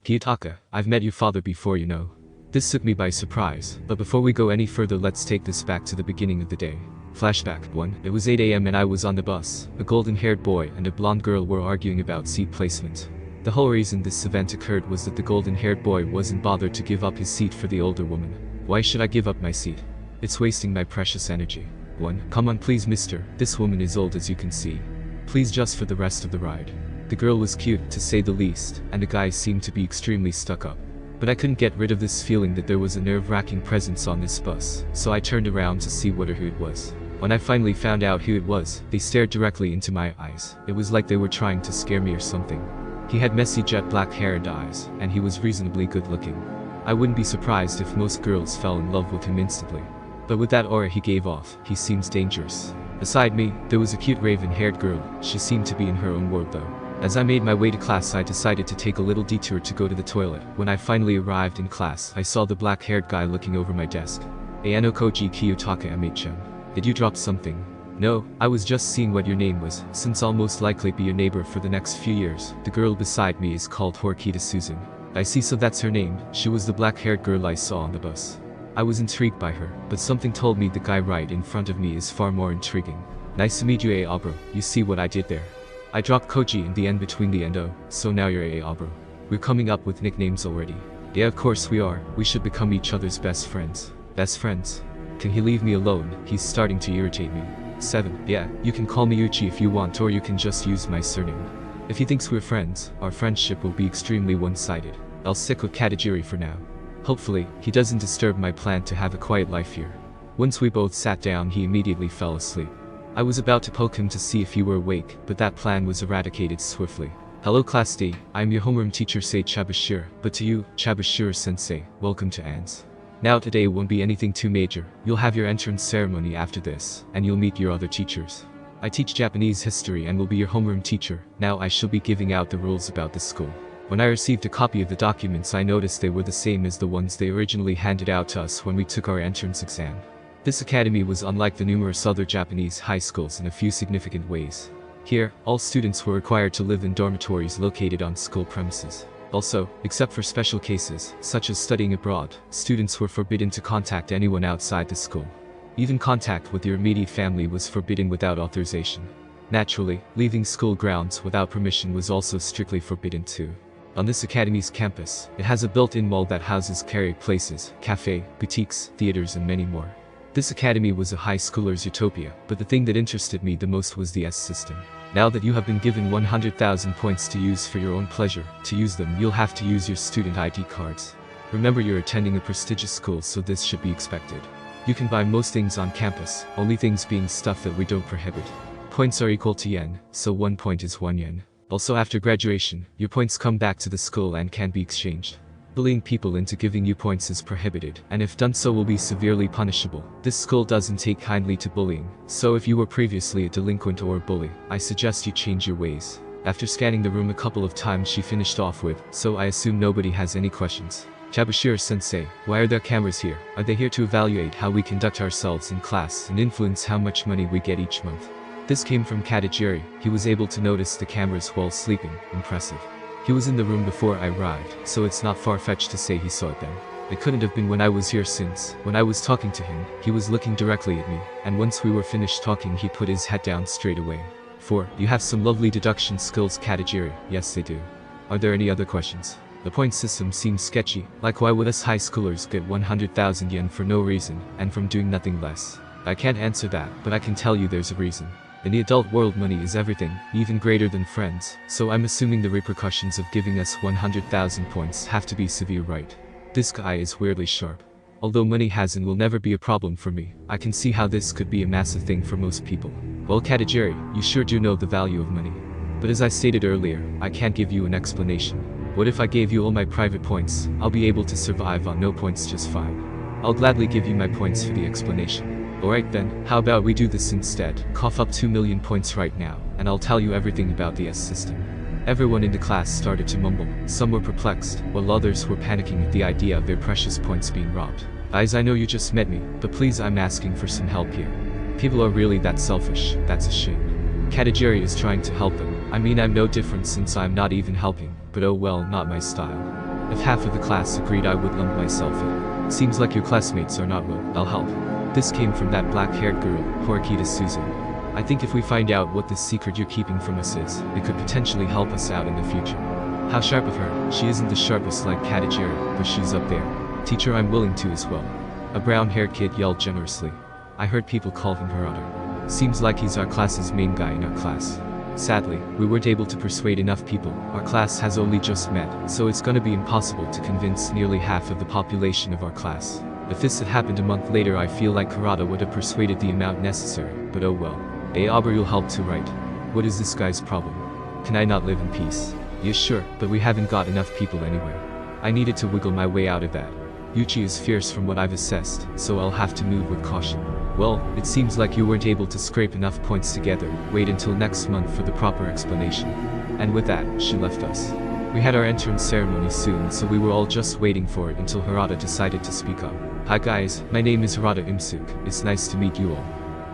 Kiyotaka, I've met your father before, you know. This took me by surprise, but before we go any further, let's take this back to the beginning of the day. Flashback 1. It was 8 a.m. and I was on the bus. A golden-haired boy and a blonde girl were arguing about seat placement. The whole reason this event occurred was that the golden-haired boy wasn't bothered to give up his seat for the older woman. Why should I give up my seat? It's wasting my precious energy. 1. Come on please mister, this woman is old as you can see. Please just for the rest of the ride. The girl was cute, to say the least, and the guy seemed to be extremely stuck up. But I couldn't get rid of this feeling that there was a nerve-wracking presence on this bus, so I turned around to see what or who it was. When I finally found out who it was, they stared directly into my eyes. It was like they were trying to scare me or something. He had messy jet black hair and eyes, and he was reasonably good looking. I wouldn't be surprised if most girls fell in love with him instantly. But with that aura he gave off, he seems dangerous. Beside me, there was a cute raven-haired girl. She seemed to be in her own world though. As I made my way to class, I decided to take a little detour to go to the toilet. When I finally arrived in class, I saw the black-haired guy looking over my desk. Ayano Koji Kiyotaka MHM. Did you drop something? No, I was just seeing what your name was, since I'll most likely be your neighbor for the next few years. The girl beside me is called Horikita Susan. I see, so that's her name. She was the black-haired girl I saw on the bus. I was intrigued by her, but something told me the guy right in front of me is far more intriguing. Nice to meet you, Abro. You see what I did there? I dropped Koji in the end between the endo, so now you're Abro. We're coming up with nicknames already. Yeah, of course we are. We should become each other's best friends. Best friends? Can he leave me alone? He's starting to irritate me. 7. Yeah, you can call me Yuuichi if you want, or you can just use my surname. If he thinks we're friends, our friendship will be extremely one-sided. I'll stick with katagiri for now. Hopefully, he doesn't disturb my plan to have a quiet life here. Once we both sat down, he immediately fell asleep. I was about to poke him to see if he were awake, but that plan was eradicated swiftly. Hello Class D, I'm your homeroom teacher Sei Chabashir, but to you, Chabashir-sensei, welcome to ANS. Now today won't be anything too major. You'll have your entrance ceremony after this, and you'll meet your other teachers. I teach Japanese history and will be your homeroom teacher. Now I shall be giving out the rules about this school. When I received a copy of the documents, I noticed they were the same as the ones they originally handed out to us when we took our entrance exam. This academy was unlike the numerous other Japanese high schools in a few significant ways. Here, all students were required to live in dormitories located on school premises. Also, except for special cases, such as studying abroad, students were forbidden to contact anyone outside the school. Even contact with your immediate family was forbidden without authorization. Naturally, leaving school grounds without permission was also strictly forbidden too. On this academy's campus, it has a built-in mall that houses karaoke places, cafe, boutiques, theaters and many more. This academy was a high schooler's utopia, but the thing that interested me the most was the S system. Now that you have been given 100,000 points to use for your own pleasure, to use them you'll have to use your student ID cards. Remember, you're attending a prestigious school, so this should be expected. You can buy most things on campus, only things being stuff that we don't prohibit. Points are equal to yen, so 1 point is 1 yen. Also, after graduation, your points come back to the school and can be exchanged. Bullying people into giving you points is prohibited, and if done so will be severely punishable. This school doesn't take kindly to bullying, so if you were previously a delinquent or a bully, I suggest you change your ways. After scanning the room a couple of times, she finished off with, so I assume nobody has any questions. Chabashir-sensei, why are there cameras here? Are they here to evaluate how we conduct ourselves in class and influence how much money we get each month? This came from Katagiri. He was able to notice the cameras while sleeping. Impressive. He was in the room before I arrived, so it's not far-fetched to say he saw it then. It couldn't have been when I was here, since, when I was talking to him, he was looking directly at me, and once we were finished talking he put his head down straight away. 4. You have some lovely deduction skills, Katagiri. Yes, they do. Are there any other questions? The point system seems sketchy, like why would us high schoolers get 100,000 yen for no reason, and from doing nothing less? I can't answer that, but I can tell you there's a reason. In the adult world, money is everything, even greater than friends, so I'm assuming the repercussions of giving us 100,000 points have to be severe, right? This guy is weirdly sharp. Although money has and will never be a problem for me, I can see how this could be a massive thing for most people. Well, Katagiri, you sure do know the value of money. But as I stated earlier, I can't give you an explanation. What if I gave you all my private points? I'll be able to survive on no points just fine. I'll gladly give you my points for the explanation. Alright then, how about we do this instead? Cough up 2 million points right now, and I'll tell you everything about the S system. Everyone in the class started to mumble. Some were perplexed, while others were panicking at the idea of their precious points being robbed. Guys, I know you just met me, but please, I'm asking for some help here. People are really that selfish. That's a shame. Katagiri is trying to help them. I mean, I'm no different since I'm not even helping, but oh well, not my style. If half of the class agreed, I would lump myself in. Seems like your classmates are not well. I'll help. This came from that black-haired girl, Horikita Susan. I think if we find out what this secret you're keeping from us is, it could potentially help us out in the future. How sharp of her. She isn't the sharpest like katagiri, but she's up there. Teacher, I'm willing to as well. A brown-haired kid yelled generously. I heard people call him Harada. Seems like he's our class's main guy in our class. Sadly, we weren't able to persuade enough people. Our class has only just met, so it's gonna be impossible to convince nearly half of the population of our class. If this had happened a month later, I feel like Harada would have persuaded the amount necessary, but oh well. Aber, you'll help too, right? What is this guy's problem? Can I not live in peace? Yeah, sure, but we haven't got enough people anywhere. I needed to wiggle my way out of that. Yuuichi is fierce from what I've assessed, so I'll have to move with caution. Well, it seems like you weren't able to scrape enough points together. Wait until next month for the proper explanation. And with that, she left us. We had our entrance ceremony soon, so we were all just waiting for it until Harada decided to speak up. Hi guys, my name is Harada Imsuk. It's nice to meet you all.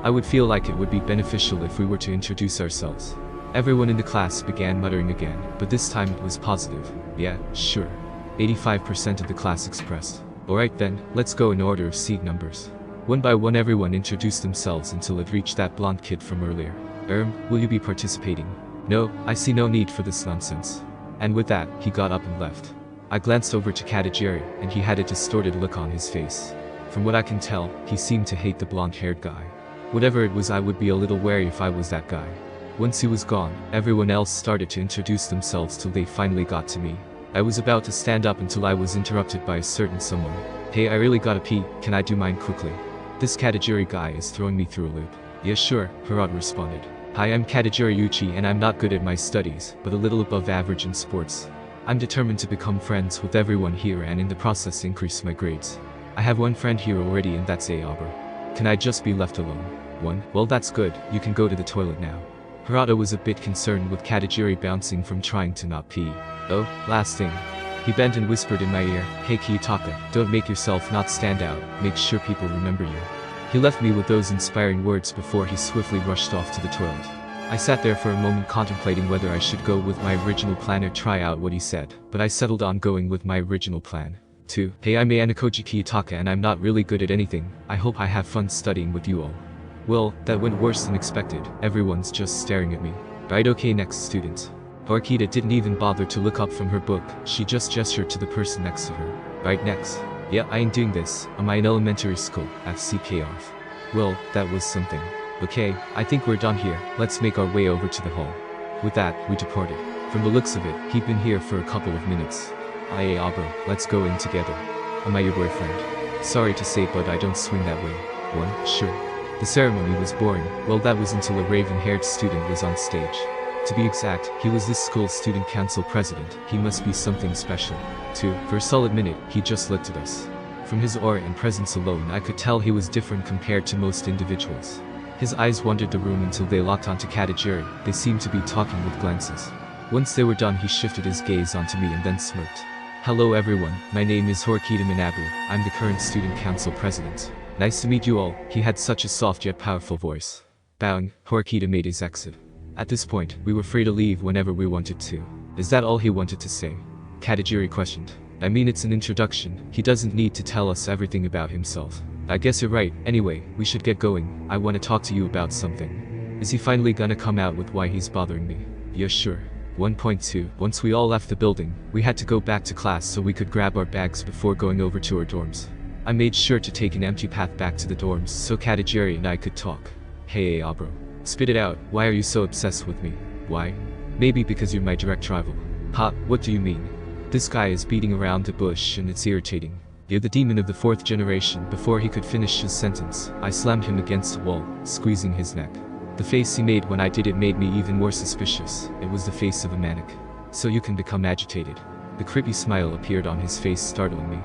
I would feel like it would be beneficial if we were to introduce ourselves. Everyone in the class began muttering again, but this time it was positive. Yeah, sure. 85% of the class expressed. Alright then, let's go in order of seat numbers. One by one everyone introduced themselves until it reached that blonde kid from earlier. Will you be participating? No, I see no need for this nonsense. And with that, he got up and left. I glanced over to Katagiri, and he had a distorted look on his face. From what I can tell, he seemed to hate the blonde-haired guy. Whatever it was, I would be a little wary if I was that guy. Once he was gone, everyone else started to introduce themselves till they finally got to me. I was about to stand up until I was interrupted by a certain someone. Hey, I really gotta pee, can I do mine quickly? This Katagiri guy is throwing me through a loop. Yeah sure, Harada responded. Hi, I'm Katagiri Yuuichi and I'm not good at my studies, but a little above average in sports. I'm determined to become friends with everyone here and in the process increase my grades. I have one friend here already and that's Aber. Can I just be left alone? One? Well that's good, you can go to the toilet now. Harada was a bit concerned with Katagiri bouncing from trying to not pee. Oh, last thing. He bent and whispered in my ear, hey Kiyotaka, don't make yourself not stand out, make sure people remember you. He left me with those inspiring words before he swiftly rushed off to the toilet. I sat there for a moment contemplating whether I should go with my original plan or try out what he said, but I settled on going with my original plan. 2. Hey, I'm Anakoji Kiyotaka and I'm not really good at anything, I hope I have fun studying with you all. Well, that went worse than expected, everyone's just staring at me. Right, okay, next student. Horikita didn't even bother to look up from her book, she just gestured to the person next to her. Right, next. Yeah, I ain't doing this, am I in elementary school, FCK off. Well, that was something. Okay, I think we're done here, let's make our way over to the hall. With that, we departed. From the looks of it, he'd been here for a couple of minutes. Aye, bro, let's go in together. Am I your boyfriend? Sorry to say, but I don't swing that way. One, sure. The ceremony was boring, well that was until a raven-haired student was on stage. To be exact, he was this school's student council president, he must be something special. 2. For a solid minute, he just looked at us. From his aura and presence alone I could tell he was different compared to most individuals. His eyes wandered the room until they locked onto Katagiri, they seemed to be talking with glances. Once they were done he shifted his gaze onto me and then smirked. Hello everyone, my name is Horikita Minabu, I'm the current student council president. Nice to meet you all, he had such a soft yet powerful voice. Bowing, Horikita made his exit. At this point, we were free to leave whenever we wanted to. Is that all he wanted to say? Katagiri questioned. I mean it's an introduction, he doesn't need to tell us everything about himself. I guess you're right, anyway, we should get going, I want to talk to you about something. Is he finally gonna come out with why he's bothering me? Yeah sure. 1.2. Once we all left the building, we had to go back to class so we could grab our bags before going over to our dorms. I made sure to take an empty path back to the dorms so Katagiri and I could talk. Hey bro. Spit it out, why are you so obsessed with me? Why? Maybe because you're my direct rival. Ha, what do you mean? This guy is beating around the bush and it's irritating. You're the demon of the 4th generation. Before he could finish his sentence, I slammed him against the wall, squeezing his neck. The face he made when I did it made me even more suspicious. It was the face of a manic. So you can become agitated. The creepy smile appeared on his face, startling me.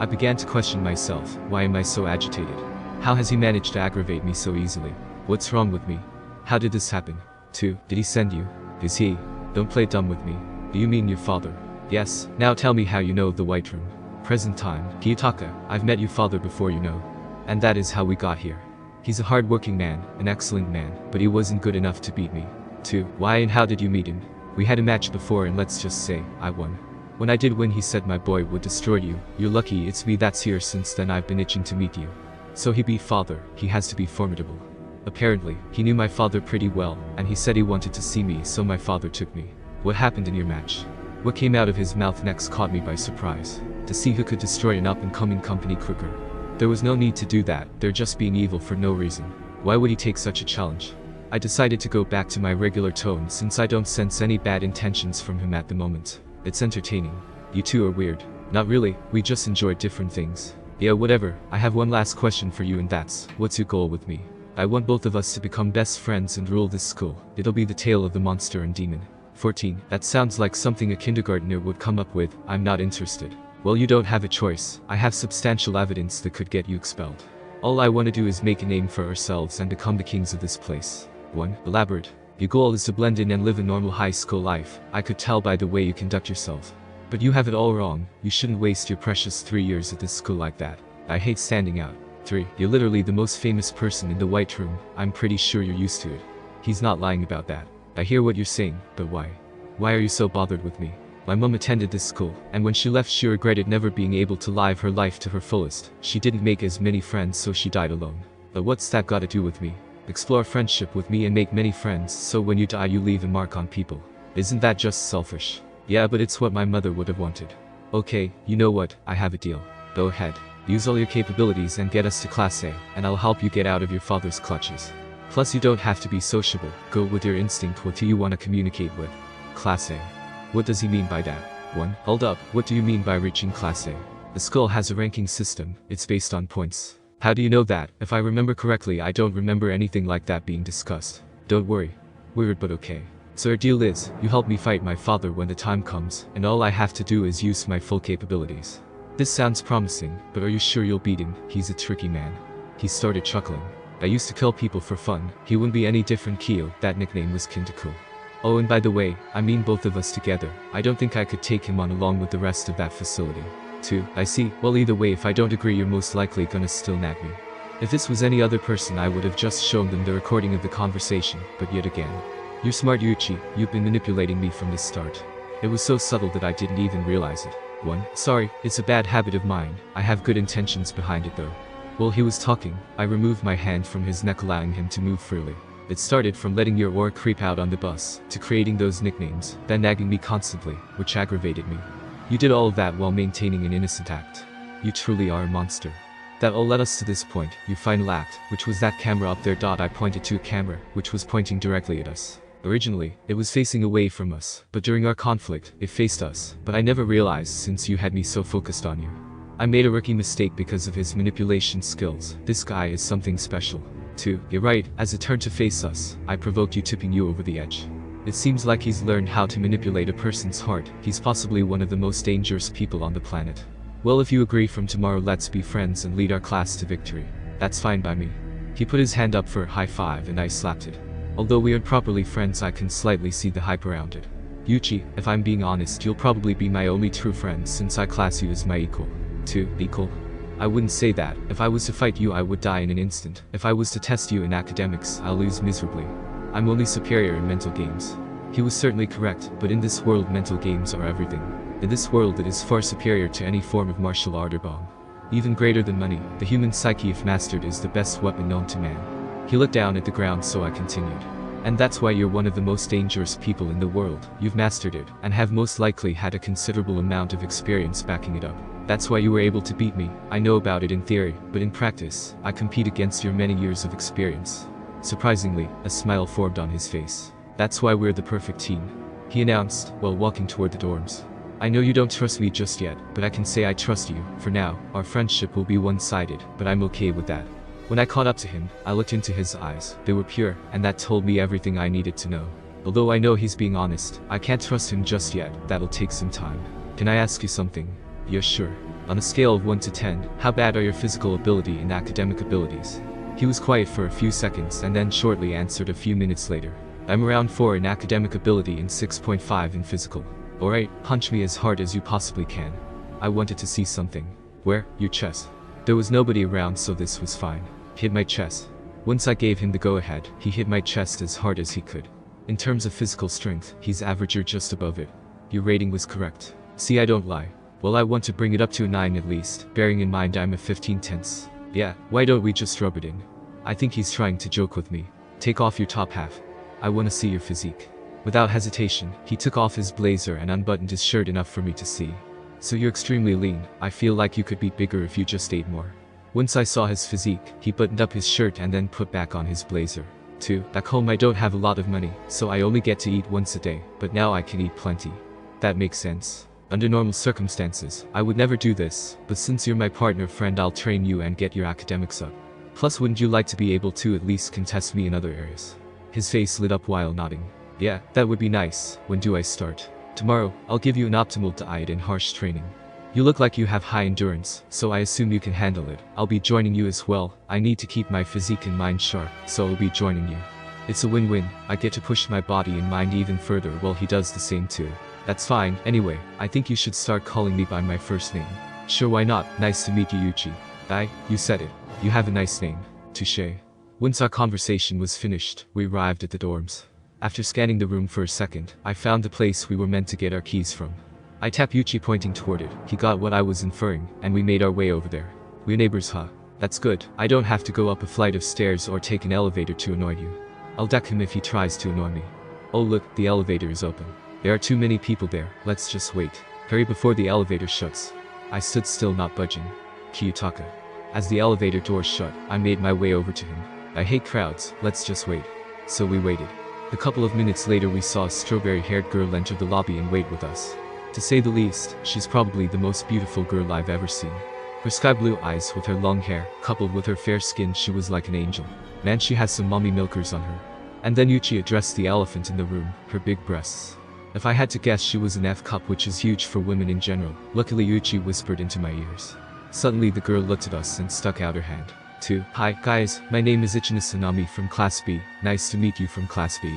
I began to question myself, why am I so agitated? How has he managed to aggravate me so easily? What's wrong with me? How did this happen? 2. Did he send you? Is he? Don't play dumb with me. Do you mean your father? Yes, now tell me how you know of the White Room. Present time. Kiyotaka, I've met your father before you know. And that is how we got here. He's a hard-working man, an excellent man, but he wasn't good enough to beat me. 2. Why and how did you meet him? We had a match before and let's just say, I won. When I did win he said my boy would destroy you. You're lucky it's me that's here, since then I've been itching to meet you. So he beat father, he has to be formidable. Apparently, he knew my father pretty well, and he said he wanted to see me, so my father took me. What happened in your match? What came out of his mouth next caught me by surprise. To see who could destroy an up-and-coming company quicker. There was no need to do that, they're just being evil for no reason. Why would he take such a challenge? I decided to go back to my regular tone since I don't sense any bad intentions from him at the moment. It's entertaining. You two are weird. Not really, we just enjoy different things. Yeah, whatever. I have one last question for you, and that's, what's your goal with me? I want both of us to become best friends and rule this school. It'll be the tale of the monster and demon. 14. That sounds like something a kindergartner would come up with. I'm not interested. Well, you don't have a choice. I have substantial evidence that could get you expelled. All I want to do is make a name for ourselves and become the kings of this place. 1. Elaborate. Your goal is to blend in and live a normal high school life. I could tell by the way you conduct yourself. But you have it all wrong. You shouldn't waste your precious 3 years at this school like that. I hate standing out. 3. You're literally the most famous person in the White Room. I'm pretty sure you're used to it. He's not lying about that. I hear what you're saying, but why? Why are you so bothered with me? My mom attended this school, and when she left she regretted never being able to live her life to her fullest. She didn't make as many friends, so she died alone. But what's that got to do with me? Explore friendship with me and make many friends, so when you die you leave a mark on people. Isn't that just selfish? Yeah, but it's what my mother would have wanted. Okay, you know what, I have a deal. Go ahead. Use all your capabilities and get us to Class A, and I'll help you get out of your father's clutches. Plus you don't have to be sociable, go with your instinct with who you want to communicate with. Class A. What does he mean by that? 1. Hold up, what do you mean by reaching Class A? The school has a ranking system, it's based on points. How do you know that? If I remember correctly, I don't remember anything like that being discussed. Don't worry. Weird but okay. So our deal is, you help me fight my father when the time comes, and all I have to do is use my full capabilities. This sounds promising, but are you sure you'll beat him? He's a tricky man. He started chuckling. I used to kill people for fun. He wouldn't be any different. Kyo, that nickname was Kintaku. Oh, and by the way, I mean both of us together. I don't think I could take him on along with the rest of that facility. 2. I see. Well, either way, if I don't agree you're most likely gonna still nag me. If this was any other person I would have just shown them the recording of the conversation, but yet again. You're smart, Yuuichi. You've been manipulating me from the start. It was so subtle that I didn't even realize it. 1. Sorry, it's a bad habit of mine. I have good intentions behind it though. While he was talking, I removed my hand from his neck, allowing him to move freely. It started from letting your aura creep out on the bus, to creating those nicknames, then nagging me constantly, which aggravated me. You did all of that while maintaining an innocent act. You truly are a monster. That all led us to this point, your final act, which was that camera up there. I pointed to a camera, which was pointing directly at us. Originally, it was facing away from us, but during our conflict, it faced us, but I never realized since you had me so focused on you. I made a rookie mistake because of his manipulation skills. This guy is something special. 2. You're right, as it turned to face us, I provoked you, tipping you over the edge. It seems like he's learned how to manipulate a person's heart. He's possibly one of the most dangerous people on the planet. Well, if you agree, from tomorrow let's be friends and lead our class to victory. That's fine by me. He put his hand up for a high five and I slapped it. Although we aren't properly friends, I can slightly see the hype around it. Yuuichi, if I'm being honest, you'll probably be my only true friend since I class you as my equal. 2. Equal? I wouldn't say that. If I was to fight you I would die in an instant. If I was to test you in academics, I'll lose miserably. I'm only superior in mental games. He was certainly correct, but in this world mental games are everything. In this world it is far superior to any form of martial art or bomb. Even greater than money, the human psyche if mastered is the best weapon known to man. He looked down at the ground, so I continued. And that's why you're one of the most dangerous people in the world. You've mastered it, and have most likely had a considerable amount of experience backing it up. That's why you were able to beat me. I know about it in theory, but in practice, I compete against your many years of experience. Surprisingly, a smile formed on his face. That's why we're the perfect team, he announced, while walking toward the dorms. I know you don't trust me just yet, but I can say I trust you. For now, our friendship will be one-sided, but I'm okay with that. When I caught up to him, I looked into his eyes. They were pure, and that told me everything I needed to know. Although I know he's being honest, I can't trust him just yet. That'll take some time. Can I ask you something? Yeah, sure. On a scale of 1 to 10, how bad are your physical ability and academic abilities? He was quiet for a few seconds and then shortly answered a few minutes later. I'm around 4 in academic ability and 6.5 in physical. Alright, punch me as hard as you possibly can. I wanted to see something. Where? Your chest. There was nobody around, so this was fine. Hit my chest. Once I gave him the go-ahead, he hit my chest as hard as he could. In terms of physical strength, he's average or just above it. Your rating was correct. See, I don't lie. Well, I want to bring it up to a 9 at least, bearing in mind I'm a 15 tenths. Yeah, why don't we just rub it in? I think he's trying to joke with me. Take off your top half. I want to see your physique. Without hesitation, he took off his blazer and unbuttoned his shirt enough for me to see. So you're extremely lean. I feel like you could be bigger if you just ate more. Once I saw his physique, he buttoned up his shirt and then put back on his blazer. 2. Back home I don't have a lot of money, so I only get to eat once a day, but now I can eat plenty. That makes sense. Under normal circumstances, I would never do this, but since you're my partner friend, I'll train you and get your academics up. Plus, wouldn't you like to be able to at least contest me in other areas? His face lit up while nodding. Yeah, that would be nice. When do I start? Tomorrow, I'll give you an optimal diet and harsh training. You look like you have high endurance, so I assume you can handle it. I'll be joining you as well. I need to keep my physique and mind sharp, so I'll be joining you. It's a win-win. I get to push my body and mind even further while he does the same too. That's fine. Anyway, I think you should start calling me by my first name. Sure, why not? Nice to meet you, Yuuichi. You said it. You have a nice name. Touché. Once our conversation was finished, we arrived at the dorms. After scanning the room for a second, I found the place we were meant to get our keys from. I tapped Yuuichi, pointing toward it. He got what I was inferring, and we made our way over there. We're neighbors, huh? That's good. I don't have to go up a flight of stairs or take an elevator to annoy you. I'll deck him if he tries to annoy me. Oh look, the elevator is open. There are too many people there. Let's just wait. Hurry before the elevator shuts. I stood still, not budging. Kiyotaka. As the elevator doors shut, I made my way over to him. I hate crowds. Let's just wait. So we waited. A couple of minutes later we saw a strawberry-haired girl enter the lobby and wait with us. To say the least, she's probably the most beautiful girl I've ever seen. Her sky-blue eyes with her long hair, coupled with her fair skin, she was like an angel. Man, she has some mommy milkers on her. And then Yuuichi addressed the elephant in the room, her big breasts. If I had to guess, she was an F cup, which is huge for women in general. Luckily Yuuichi whispered into my ears. Suddenly the girl looked at us and stuck out her hand. 2. Hi, guys, my name is Ichina Tsunami from Class B. Nice to meet you from Class B.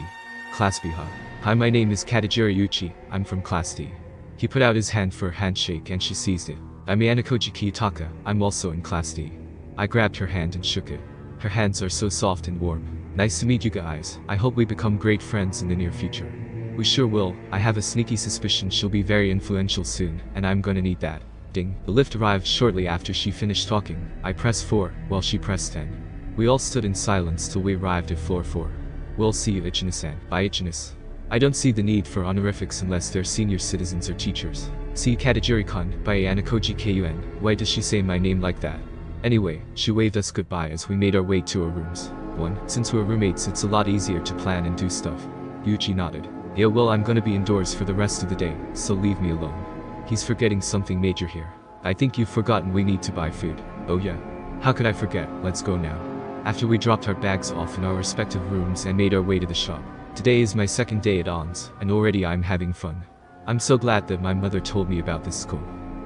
Class B, huh? Hi, my name is Katagiri Yuuichi. I'm from Class D. He put out his hand for a handshake and she seized it. I'm Anakoji Kiyotaka. I'm also in Class D. I grabbed her hand and shook it. Her hands are so soft and warm. Nice to meet you guys. I hope we become great friends in the near future. We sure will. I have a sneaky suspicion she'll be very influential soon, and I'm gonna need that. Ding. The lift arrived shortly after she finished talking. I pressed 4, while she pressed 10. We all stood in silence till we arrived at floor 4. We'll see you, Ichina-san. Bye, Ichina. I don't see the need for honorifics unless they're senior citizens or teachers. See you, Katagiri-kun. Bye, Anakoji Kun. Why does she say my name like that? Anyway, she waved us goodbye as we made our way to our rooms. 1. Since we're roommates, it's a lot easier to plan and do stuff. Yuuichi nodded. Yeah, well, I'm gonna be indoors for the rest of the day, so leave me alone. He's forgetting something major here. I think you've forgotten we need to buy food. Oh yeah? How could I forget? Let's go now. After we dropped our bags off in our respective rooms and made our way to the shop. Today is my second day at ONS, and already I'm having fun. I'm so glad that my mother told me about this school.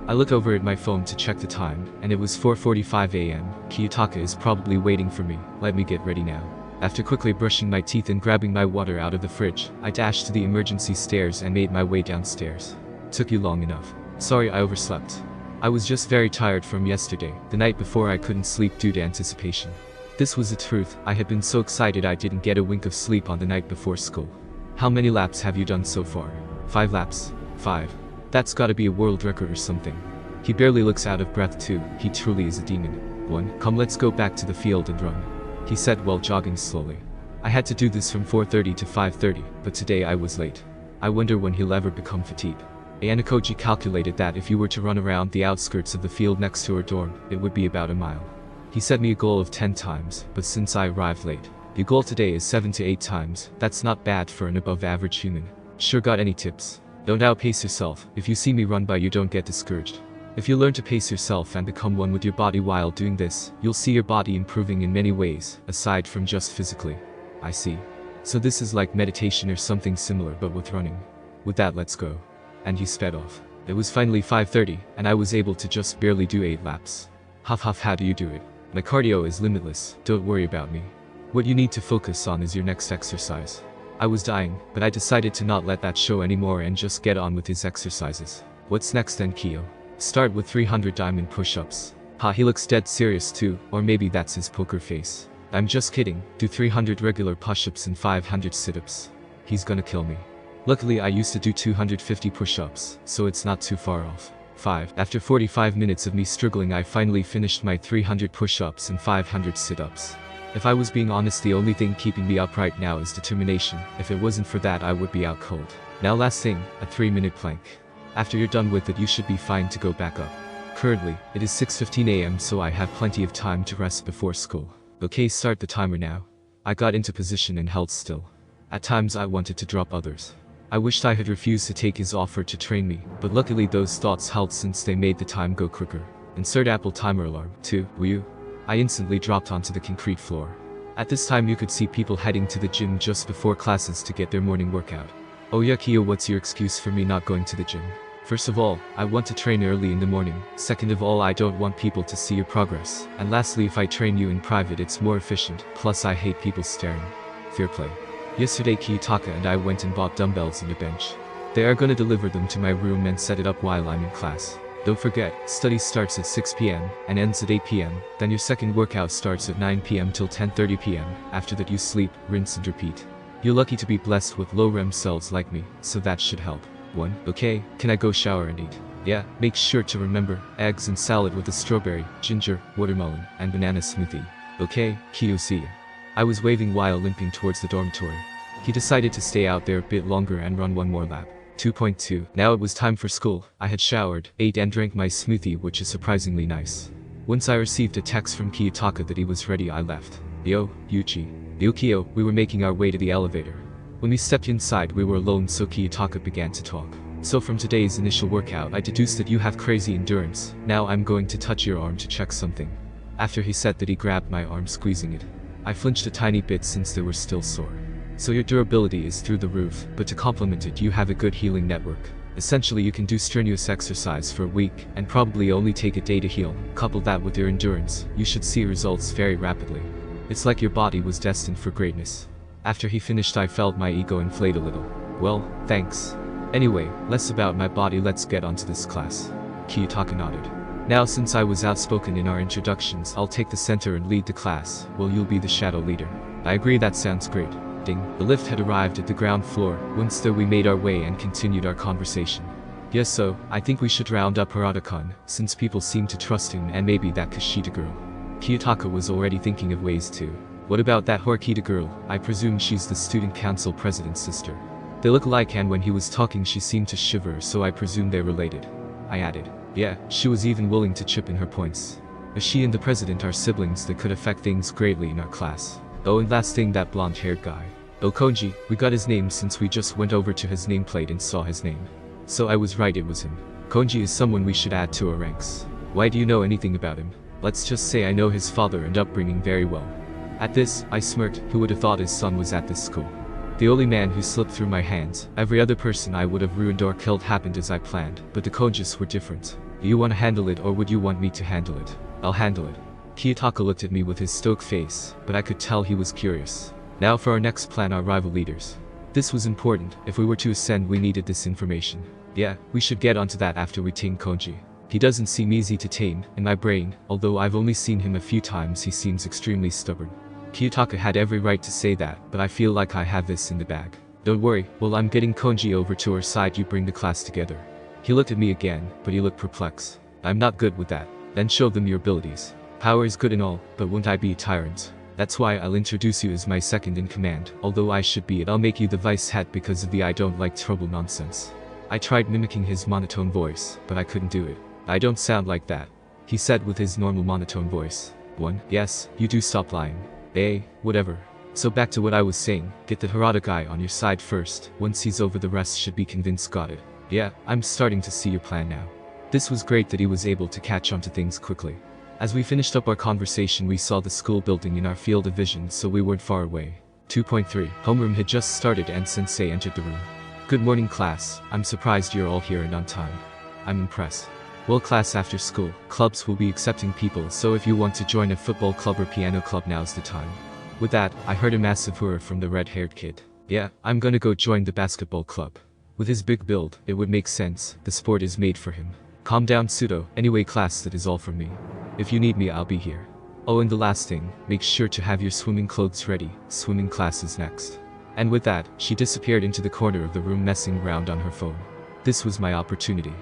I look over at my phone to check the time, and it was 4:45 a.m. Kiyotaka is probably waiting for me. Let me get ready now. After quickly brushing my teeth and grabbing my water out of the fridge, I dashed to the emergency stairs and made my way downstairs. Took you long enough. Sorry I overslept. I was just very tired from yesterday. The night before I couldn't sleep due to anticipation. This was the truth. I had been so excited I didn't get a wink of sleep on the night before school. How many laps have you done so far? 5 laps. 5. That's gotta be a world record or something. He barely looks out of breath too. He truly is a demon. 1. Come, let's go back to the field and run. He said while jogging slowly. I had to do this from 4:30 to 5:30, but today I was late. I wonder when he'll ever become fatigued. Anakoji calculated that if you were to run around the outskirts of the field next to her dorm, it would be about a mile. He set me a goal of 10 times, but since I arrived late, the goal today is 7 to 8 times. That's not bad for an above average human. Sure, got any tips? Don't outpace yourself. If you see me run by, you don't get discouraged. If you learn to pace yourself and become one with your body while doing this, you'll see your body improving in many ways, aside from just physically. I see. So this is like meditation or something similar but with running. With that, let's go. And he sped off. It was finally 5:30, and I was able to just barely do 8 laps. Huff huff, how do you do it? My cardio is limitless, don't worry about me. What you need to focus on is your next exercise. I was dying, but I decided to not let that show anymore and just get on with his exercises. What's next then, Kyo? Start with 300 diamond push-ups. Ha, he looks dead serious too, or maybe that's his poker face. I'm just kidding. Do 300 regular push-ups and 500 sit-ups. He's gonna kill me. Luckily I used to do 250 push-ups, so it's not too far off. 5. After 45 minutes of me struggling, I finally finished my 300 push-ups and 500 sit-ups. If I was being honest, the only thing keeping me up right now is determination. If it wasn't for that, I would be out cold. Now last thing, a 3-minute plank. After you're done with it, you should be fine to go back up. Currently, it is 6:15 a.m. so I have plenty of time to rest before school. Okay, start the timer now. I got into position and held still. At times I wanted to drop others. I wished I had refused to take his offer to train me, but luckily those thoughts held since they made the time go quicker. Insert Apple timer alarm. 2. Woo. I instantly dropped onto the concrete floor. At this time you could see people heading to the gym just before classes to get their morning workout. Oh yeah, Kyo, what's your excuse for me not going to the gym? First of all, I want to train early in the morning. Second of all, I don't want people to see your progress. And lastly, if I train you in private, it's more efficient. Plus I hate people staring. Fair play. Yesterday Kiyotaka and I went and bought dumbbells and a bench. They are gonna deliver them to my room and set it up while I'm in class. Don't forget, study starts at 6 p.m. and ends at 8 p.m. Then your second workout starts at 9 p.m. till 10:30 p.m. After that you sleep, rinse and repeat. You're lucky to be blessed with low REM cells like me, so that should help. 1. Okay, can I go shower and eat? Yeah, make sure to remember, eggs and salad with a strawberry, ginger, watermelon, and banana smoothie. Okay, Kyo, see ya. I was waving while limping towards the dormitory. He decided to stay out there a bit longer and run one more lap. 2.2. Now it was time for school. I had showered, ate and drank my smoothie, which is surprisingly nice. Once I received a text from Kiyotaka that he was ready, I left. Yo, Yuuichi. Yo, Kyo, we were making our way to the elevator. When we stepped inside, we were alone, so Kiyotaka began to talk. So from today's initial workout, I deduced that you have crazy endurance. Now I'm going to touch your arm to check something. After he said that, he grabbed my arm, squeezing it. I flinched a tiny bit since they were still sore. So your durability is through the roof, but to complement it, you have a good healing network. Essentially, you can do strenuous exercise for a week, and probably only take a day to heal. Couple that with your endurance, you should see results very rapidly. It's like your body was destined for greatness. After he finished, I felt my ego inflate a little. Well, thanks. Anyway, less about my body, let's get onto this class. Kiyotaka nodded. Now since I was outspoken in our introductions, I'll take the center and lead the class, while you'll be the shadow leader. I agree, that sounds great. Ding. The lift had arrived at the ground floor. Once there, we made our way and continued our conversation. Yes, so, I think we should round up Harada-kun, since people seem to trust him, and maybe that Kashida girl. Kiyotaka was already thinking of ways too. What about that Horikita girl? I presume she's the student council president's sister. They look alike, and when he was talking she seemed to shiver, so I presume they're related. I added. Yeah, she was even willing to chip in her points. As she and the president are siblings, that could affect things greatly in our class. Oh, and last thing, that blonde-haired guy. Oh, Konji, we got his name since we just went over to his nameplate and saw his name. So I was right, it was him. Konji is someone we should add to our ranks. Why do you know anything about him? Let's just say I know his father and upbringing very well. At this, I smirked. Who would have thought his son was at this school? The only man who slipped through my hands. Every other person I would have ruined or killed happened as I planned, but the Konjis were different. Do you want to handle it, or would you want me to handle it? I'll handle it. Kiyotaka looked at me with his stoic face, but I could tell he was curious. Now for our next plan, our rival leaders. This was important. If we were to ascend, we needed this information. Yeah, we should get onto that after we tame Konji. He doesn't seem easy to tame. In my brain, although I've only seen him a few times, he seems extremely stubborn. Kiyotaka had every right to say that, but I feel like I have this in the bag. Don't worry, while I'm getting Konji over to our side, you bring the class together. He looked at me again, but he looked perplexed. I'm not good with that. Then show them your abilities. Power is good and all, but won't I be a tyrant? That's why I'll introduce you as my second in command. Although I should be it, I'll make you the vice head because of the I don't like trouble nonsense. I tried mimicking his monotone voice, but I couldn't do it. I don't sound like that, he said with his normal monotone voice. 1. Yes, you do, stop lying. Whatever. So back to what I was saying, get the Harada guy on your side first. Once he's over, the rest should be convinced. Got it. Yeah, I'm starting to see your plan now. This was great that he was able to catch on to things quickly. As we finished up our conversation, we saw the school building in our field of vision, so we weren't far away. 2.3. Homeroom had just started and Sensei entered the room. Good morning, class. I'm surprised you're all here and on time. I'm impressed. Well, class, after school, clubs will be accepting people, so if you want to join a football club or piano club, now's the time. With that, I heard a massive hurrah from the red-haired kid. Yeah, I'm gonna go join the basketball club. With his big build, it would make sense. The sport is made for him. Calm down, Pseudo. Anyway, class, that is all from me. If you need me, I'll be here. Oh, and the last thing, make sure to have your swimming clothes ready. Swimming class is next. And with that, she disappeared into the corner of the room messing around on her phone. This was my opportunity.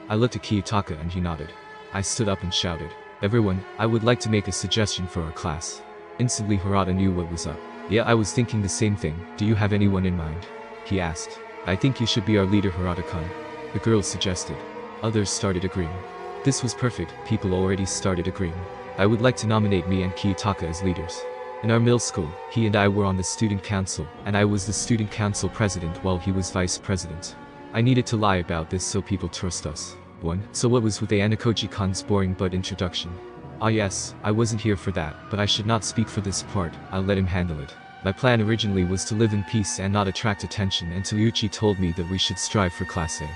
I looked at Kiyotaka and he nodded. I stood up and shouted, "Everyone, I would like to make a suggestion for our class." Instantly Harada knew what was up. "Yeah, I was thinking the same thing. Do you have anyone in mind?" he asked. "I think you should be our leader, Harada-kun," the girl suggested. Others started agreeing. This was perfect, people already started agreeing. "I would like to nominate me and Kiyotaka as leaders. In our middle school, he and I were on the student council, and I was the student council president while he was vice president. I needed to lie about this so people trust us." 1. So what was with the Anakoji-kun's boring but introduction? Ah yes, I wasn't here for that, but I should not speak for this part, I'll let him handle it. My plan originally was to live in peace and not attract attention until Yuuichi told me that we should strive for Class A.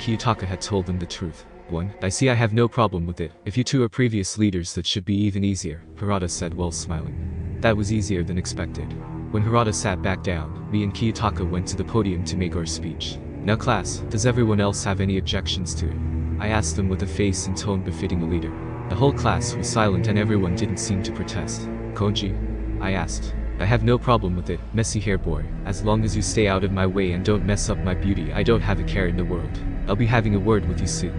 Kiyotaka had told them the truth. 1. I see, I have no problem with it. If you two are previous leaders, that should be even easier, Harada said while smiling. That was easier than expected. When Harada sat back down, me and Kiyotaka went to the podium to make our speech. "Now class, does everyone else have any objections to it?" I asked them with a face and tone befitting a leader. The whole class was silent and everyone didn't seem to protest. "Koji?" I asked. "I have no problem with it, messy hair boy. As long as you stay out of my way and don't mess up my beauty, I don't have a care in the world. I'll be having a word with you soon."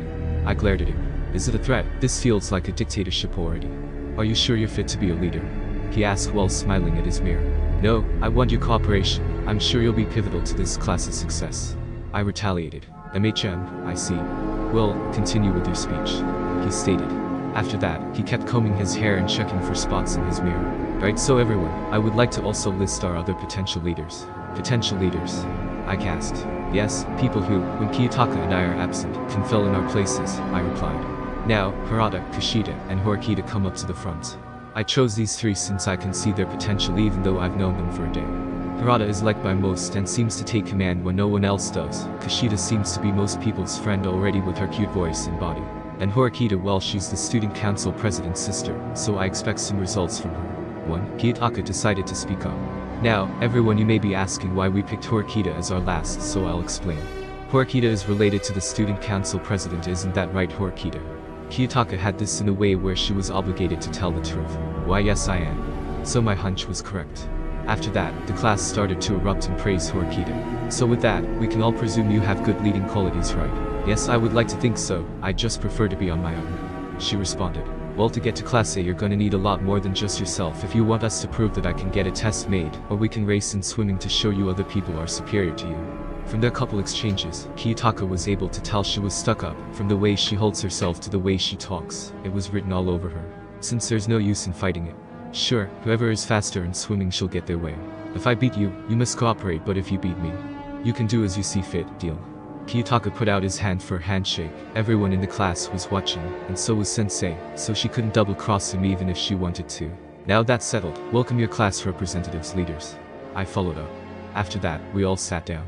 I glared at him. "Is it a threat? This feels like a dictatorship already. Are you sure you're fit to be a leader?" he asked while smiling at his mirror. "No, I want your cooperation. I'm sure you'll be pivotal to this class's success." I retaliated. "MHM, I see. Well, continue with your speech," he stated. After that, he kept combing his hair and checking for spots in his mirror. "Right, so everyone, I would like to also list our other potential leaders." "Potential leaders?" I gasped. "Yes, people who, when Kiyotaka and I are absent, can fill in our places," I replied. "Now, Harada, Kushida, and Horikita come up to the front." I chose these three since I can see their potential even though I've known them for a day. Harada is liked by most and seems to take command when no one else does. Kushida seems to be most people's friend already with her cute voice and body. And Horikita, well, she's the student council president's sister, so I expect some results from her. 1. Kiyotaka decided to speak up. "Now, everyone, you may be asking why we picked Horikita as our last, so I'll explain. Horikita is related to the student council president, isn't that right, Horikita?" Kiyotaka had this in a way where she was obligated to tell the truth. "Why, yes, I am." So my hunch was correct. After that, the class started to erupt and praise Horikita. "So with that, we can all presume you have good leading qualities, right?" "Yes, I would like to think so. I just prefer to be on my own," she responded. "Well, to get to Class A, you're gonna need a lot more than just yourself if you want us to prove that I can get a test made, or we can race in swimming to show you other people are superior to you." From their couple exchanges, Kiyotaka was able to tell she was stuck up, from the way she holds herself to the way she talks. It was written all over her. Since there's no use in fighting it. "Sure, whoever is faster in swimming shall get their way. If I beat you, you must cooperate, but if you beat me, you can do as you see fit, deal?" Kiyotaka put out his hand for a handshake. Everyone in the class was watching, and so was Sensei, so she couldn't double-cross him even if she wanted to. "Now that's settled, welcome your class representatives, leaders." I followed up. After that, we all sat down.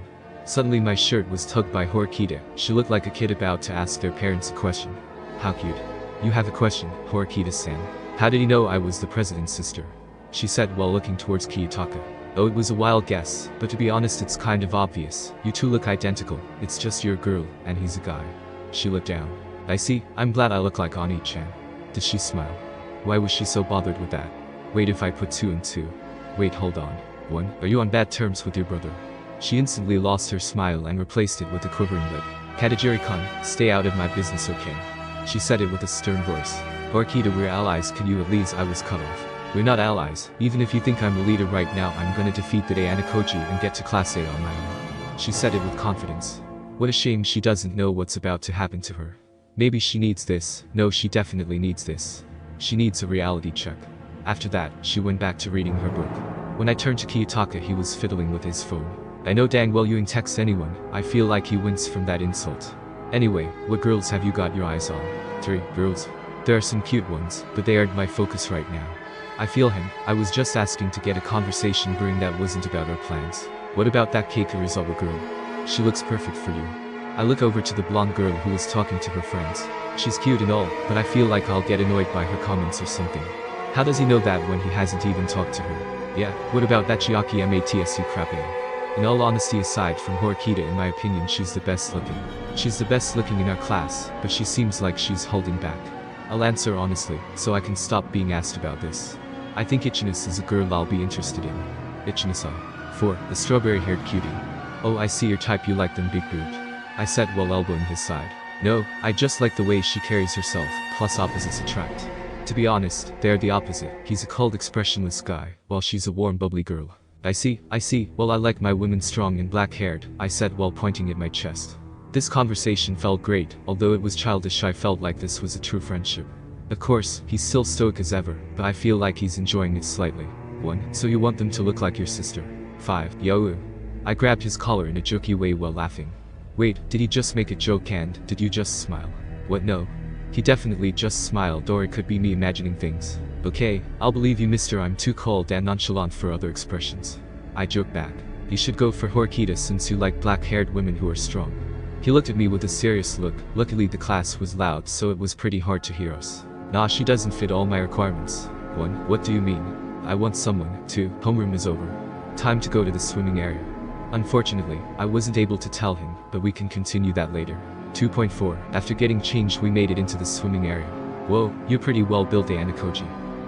Suddenly my shirt was tugged by Horikita. She looked like a kid about to ask their parents a question. "How cute. You have a question, Horikita-san. How did he know I was the president's sister?" she said while looking towards Kiyotaka. "Oh, it was a wild guess, but to be honest it's kind of obvious. You two look identical, it's just you're a girl, and he's a guy." She looked down. "I see, I'm glad I look like Ani-chan." Did she smile? Why was she so bothered with that? Wait, if I put 2 and 2. Wait, hold on. 1. Are you on bad terms with your brother? She instantly lost her smile and replaced it with a quivering lip. "Katagiri-kun, stay out of my business, okay?" She said it with a stern voice. "Horikita, we're allies, can you at least?" I was cut off. "We're not allies. Even if you think I'm the leader right now, I'm gonna defeat the Anakoji and get to Class A on my own." She said it with confidence. What a shame she doesn't know what's about to happen to her. Maybe she needs this. No, she definitely needs this. She needs a reality check. After that, she went back to reading her book. When I turned to Kiyotaka, he was fiddling with his phone. "I know dang well you ain't text anyone." I feel like he winced from that insult. "Anyway, what girls have you got your eyes on?" 3. Girls? There are some cute ones, but they aren't my focus right now. I feel him. I was just asking to get a conversation brewing that wasn't about our plans. "What about that Keikurizawa girl? She looks perfect for you." I look over to the blonde girl who was talking to her friends. "She's cute and all, but I feel like I'll get annoyed by her comments or something." How does he know that when he hasn't even talked to her? "Yeah, what about that Chiaki Matsu Crappe?" In all honesty, aside from Horikita, in my opinion she's the best looking. She's the best looking in our class, but she seems like she's holding back. I'll answer honestly, so I can stop being asked about this. I think Ichinus is a girl I'll be interested in. Ichinus. 4. The strawberry-haired cutie. Oh, I see your type, you like them big boobed. I said while elbowing his side. No, I just like the way she carries herself, plus opposites attract. To be honest, they're the opposite. He's a cold expressionless guy, while she's a warm bubbly girl. I see, well I like my women strong and black-haired, I said while pointing at my chest. This conversation felt great, although it was childish. I felt like this was a true friendship. Of course, he's still stoic as ever, but I feel like he's enjoying it slightly. 1. So you want them to look like your sister. 5. Yo. I grabbed his collar in a jokey way while laughing. Wait, did he just make a joke and did you just smile? What, no? He definitely just smiled, or it could be me imagining things. Okay, I'll believe you, mister. I'm too cold and nonchalant for other expressions. I joked back. You should go for Horkita since you like black-haired women who are strong. He looked at me with a serious look. Luckily the class was loud, so it was pretty hard to hear us. Nah, she doesn't fit all my requirements. 1. What do you mean? I want someone. 2. Homeroom is over. Time to go to the swimming area. Unfortunately, I wasn't able to tell him, but we can continue that later. 2.4. After getting changed we made it into the swimming area. Whoa, you're pretty well built, Anakoji.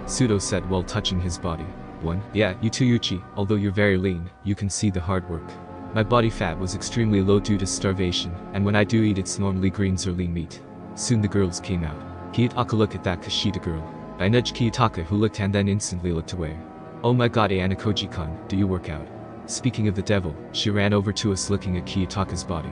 Pseudo said while touching his body. 1. Yeah, you too, Yuuichi. Although you're very lean, you can see the hard work. My body fat was extremely low due to starvation, and when I do eat it's normally greens or lean meat. Soon the girls came out. Kiyotaka, look at that Kashida girl. I nudged Kiyotaka, who looked and then instantly looked away. Oh my god, Anakoji-kun, do you work out? Speaking of the devil, she ran over to us looking at Kiyotaka's body.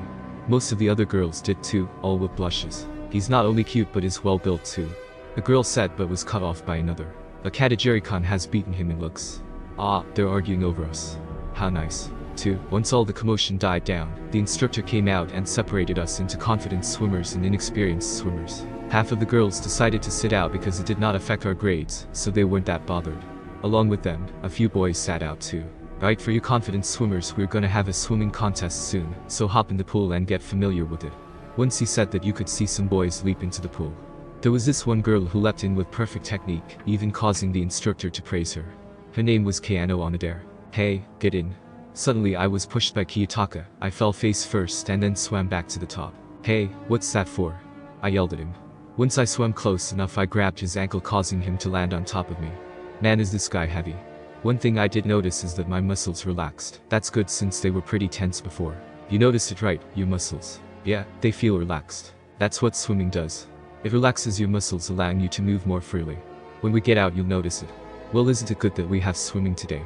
Most of the other girls did too, all with blushes. He's not only cute but is well built too. A girl said but was cut off by another. A katagiri-kun has beaten him in looks. Ah, they're arguing over us. How nice. 2. Once all the commotion died down, the instructor came out and separated us into confident swimmers and inexperienced swimmers. Half of the girls decided to sit out because it did not affect our grades, so they weren't that bothered. Along with them, a few boys sat out too. Right, for you confident swimmers, we're gonna have a swimming contest soon, so hop in the pool and get familiar with it. Once he said that, you could see some boys leap into the pool. There was this one girl who leapt in with perfect technique, even causing the instructor to praise her. Her name was Keano Onodare. Hey, get in. Suddenly I was pushed by Kiyotaka. I fell face first and then swam back to the top. Hey, what's that for? I yelled at him. Once I swam close enough I grabbed his ankle, causing him to land on top of me. Man, is this guy heavy. One thing I did notice is that my muscles relaxed. That's good since they were pretty tense before. You noticed it right, your muscles. Yeah, they feel relaxed. That's what swimming does. It relaxes your muscles, allowing you to move more freely. When we get out you'll notice it. Well, isn't it good that we have swimming today?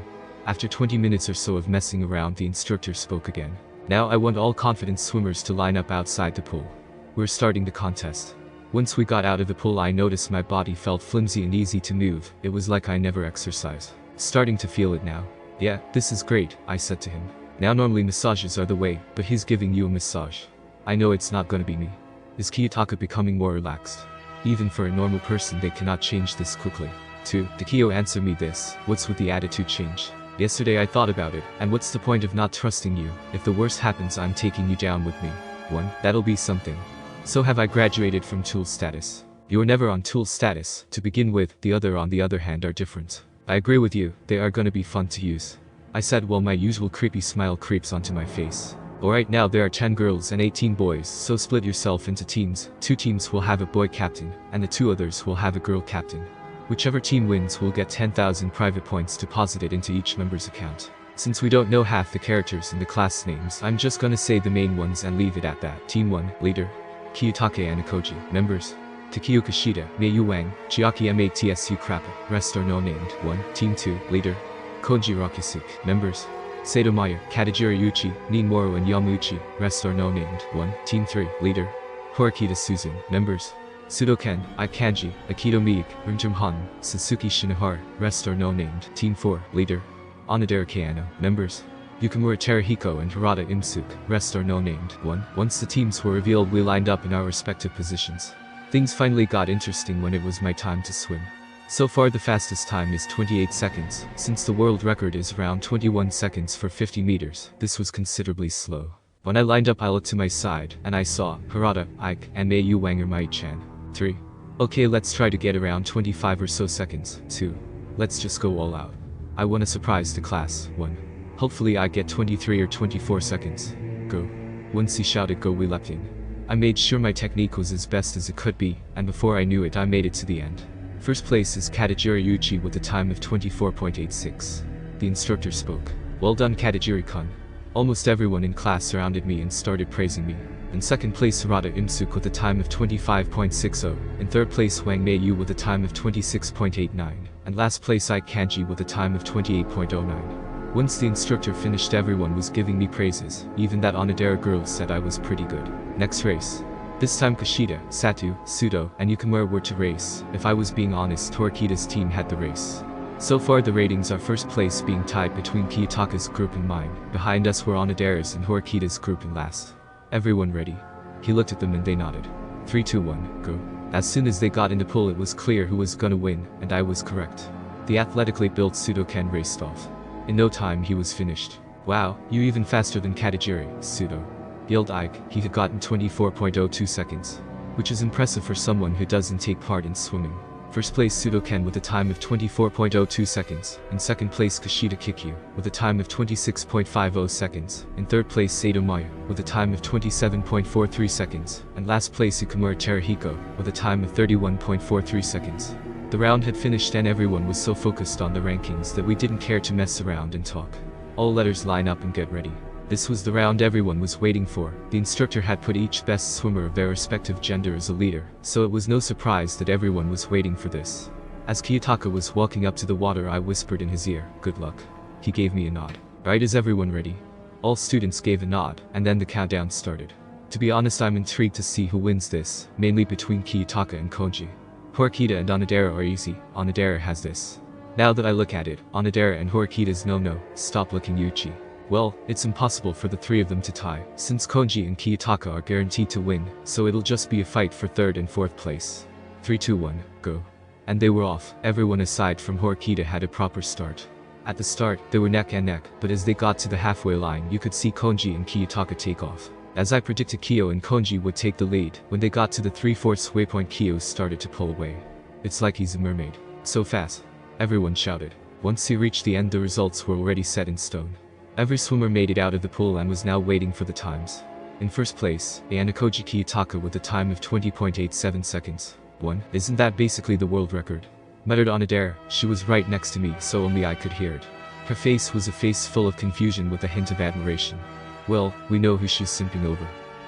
After 20 minutes or so of messing around, the instructor spoke again. Now I want all confident swimmers to line up outside the pool. We're starting the contest. Once we got out of the pool I noticed my body felt flimsy and easy to move. It was like I never exercised. Starting to feel it now. Yeah, this is great, I said to him. Now normally massages are the way, but he's giving you a massage. I know it's not gonna be me. Is Kiyotaka becoming more relaxed? Even for a normal person they cannot change this quickly. 2. Takiyo, answer me this, what's with the attitude change? Yesterday I thought about it, and what's the point of not trusting you? If the worst happens I'm taking you down with me. 1. That'll be something. So have I graduated from tool status? You were never on tool status, to begin with. The other on the other hand are different. I agree with you, they are gonna be fun to use. I said while my usual creepy smile creeps onto my face. Alright, now there are 10 girls and 18 boys, so split yourself into teams. 2 teams will have a boy captain, and the 2 others will have a girl captain. Whichever team wins will get 10,000 private points deposited into each member's account. Since we don't know half the characters in the class names, I'm just gonna say the main ones and leave it at that. Team 1, leader, Kiyotaka Anakoji. Members, Takiyo Kashida, Meiyu Wang, Chiaki Matsu Krappa. Rest are no named. 1. Team 2, leader, Koji Rakusuk. Members, Sato Maya, Katajiri Yuuichi, Nin Moro and Yamauchi. Rest are no named. 1. Team 3, leader, Horikita Susan. Members, Sudoken, Ikanji, Akito Miike, Rinjum Han, Sasuke Shinohara. Rest are no named. Team 4, leader, Onodare Keano. Members, Yukimura Terahiko and Hirata Imsuke. Rest are no named. 1. Once the teams were revealed we lined up in our respective positions. Things finally got interesting when it was my time to swim. So far the fastest time is 28 seconds, since the world record is around 21 seconds for 50 meters. This was considerably slow. When I lined up I looked to my side, and I saw Hirata, Ike, and Meiyu Wang or Mai-chan. 3. Okay, let's try to get around 25 or so seconds. 2. Let's just go all out. I want to surprise the class. 1. Hopefully I get 23 or 24 seconds. Go. Once he shouted go we leapt in. I made sure my technique was as best as it could be, and before I knew it I made it to the end. First place is Katajiri Yuuichi with a time of 24.86. The instructor spoke. Well done, Katagiri-kun. Almost everyone in class surrounded me and started praising me. In second place Harada Imsuk with a time of 25.60, in third place Wang Meiyu with a time of 26.89, and last place I Kanji with a time of 28.09. Once the instructor finished, everyone was giving me praises, even that Onodera girl said I was pretty good. Next race. This time Kushida, Satu, Sudo, and Yukamura were to race. If I was being honest, Torikita's team had the race. So far the ratings are first place being tied between Kiyotaka's group and mine. Behind us were Onodera's and Horikita's group in last. Everyone ready? He looked at them and they nodded. 3, 2, 1, go. As soon as they got in the pool, it was clear who was gonna win, and I was correct. The athletically built Sudo-ken raced off. In no time he was finished. Wow, you even faster than Katagiri, Sudo. Yelled Ike. He had gotten 24.02 seconds. Which is impressive for someone who doesn't take part in swimming. First place Sudo-ken with a time of 24.02 seconds, in second place Kushida Kikyu, with a time of 26.50 seconds, in third place Sato Maya, with a time of 27.43 seconds, and last place Yukamura Terahiko, with a time of 31.43 seconds. The round had finished and everyone was so focused on the rankings that we didn't care to mess around and talk. All letters line up and get ready. This was the round everyone was waiting for. The instructor had put each best swimmer of their respective gender as a leader, so it was no surprise that everyone was waiting for this. As Kiyotaka was walking up to the water, I whispered in his ear, "Good luck." He gave me a nod. "Right, is everyone ready?" All students gave a nod, and then the countdown started. To be honest, I'm intrigued to see who wins this, mainly between Kiyotaka and Konji. Horikita and Onodera are easy. Onodera has this. Now that I look at it, Onodera and Horikita's no, stop looking Yuuichi. Well, it's impossible for the three of them to tie, since Konji and Kiyotaka are guaranteed to win, so it'll just be a fight for third and fourth place. 3, 2, 1, go. And they were off. Everyone aside from Horikita had a proper start. At the start, they were neck and neck, but as they got to the halfway line, you could see Konji and Kiyotaka take off. As I predicted, Kyo and Konji would take the lead. When they got to the 3/4 waypoint, Kyo started to pull away. It's like he's a mermaid. So fast. Everyone shouted. Once he reached the end, the results were already set in stone. Every swimmer made it out of the pool and was now waiting for the times. In first place, Ayanokoji Kiyotaka with a time of 20.87 seconds. 1. Isn't that basically the world record? Muttered Onodera. She was right next to me, so only I could hear it. Her face was a face full of confusion with a hint of admiration. Well, we know who she's simping over.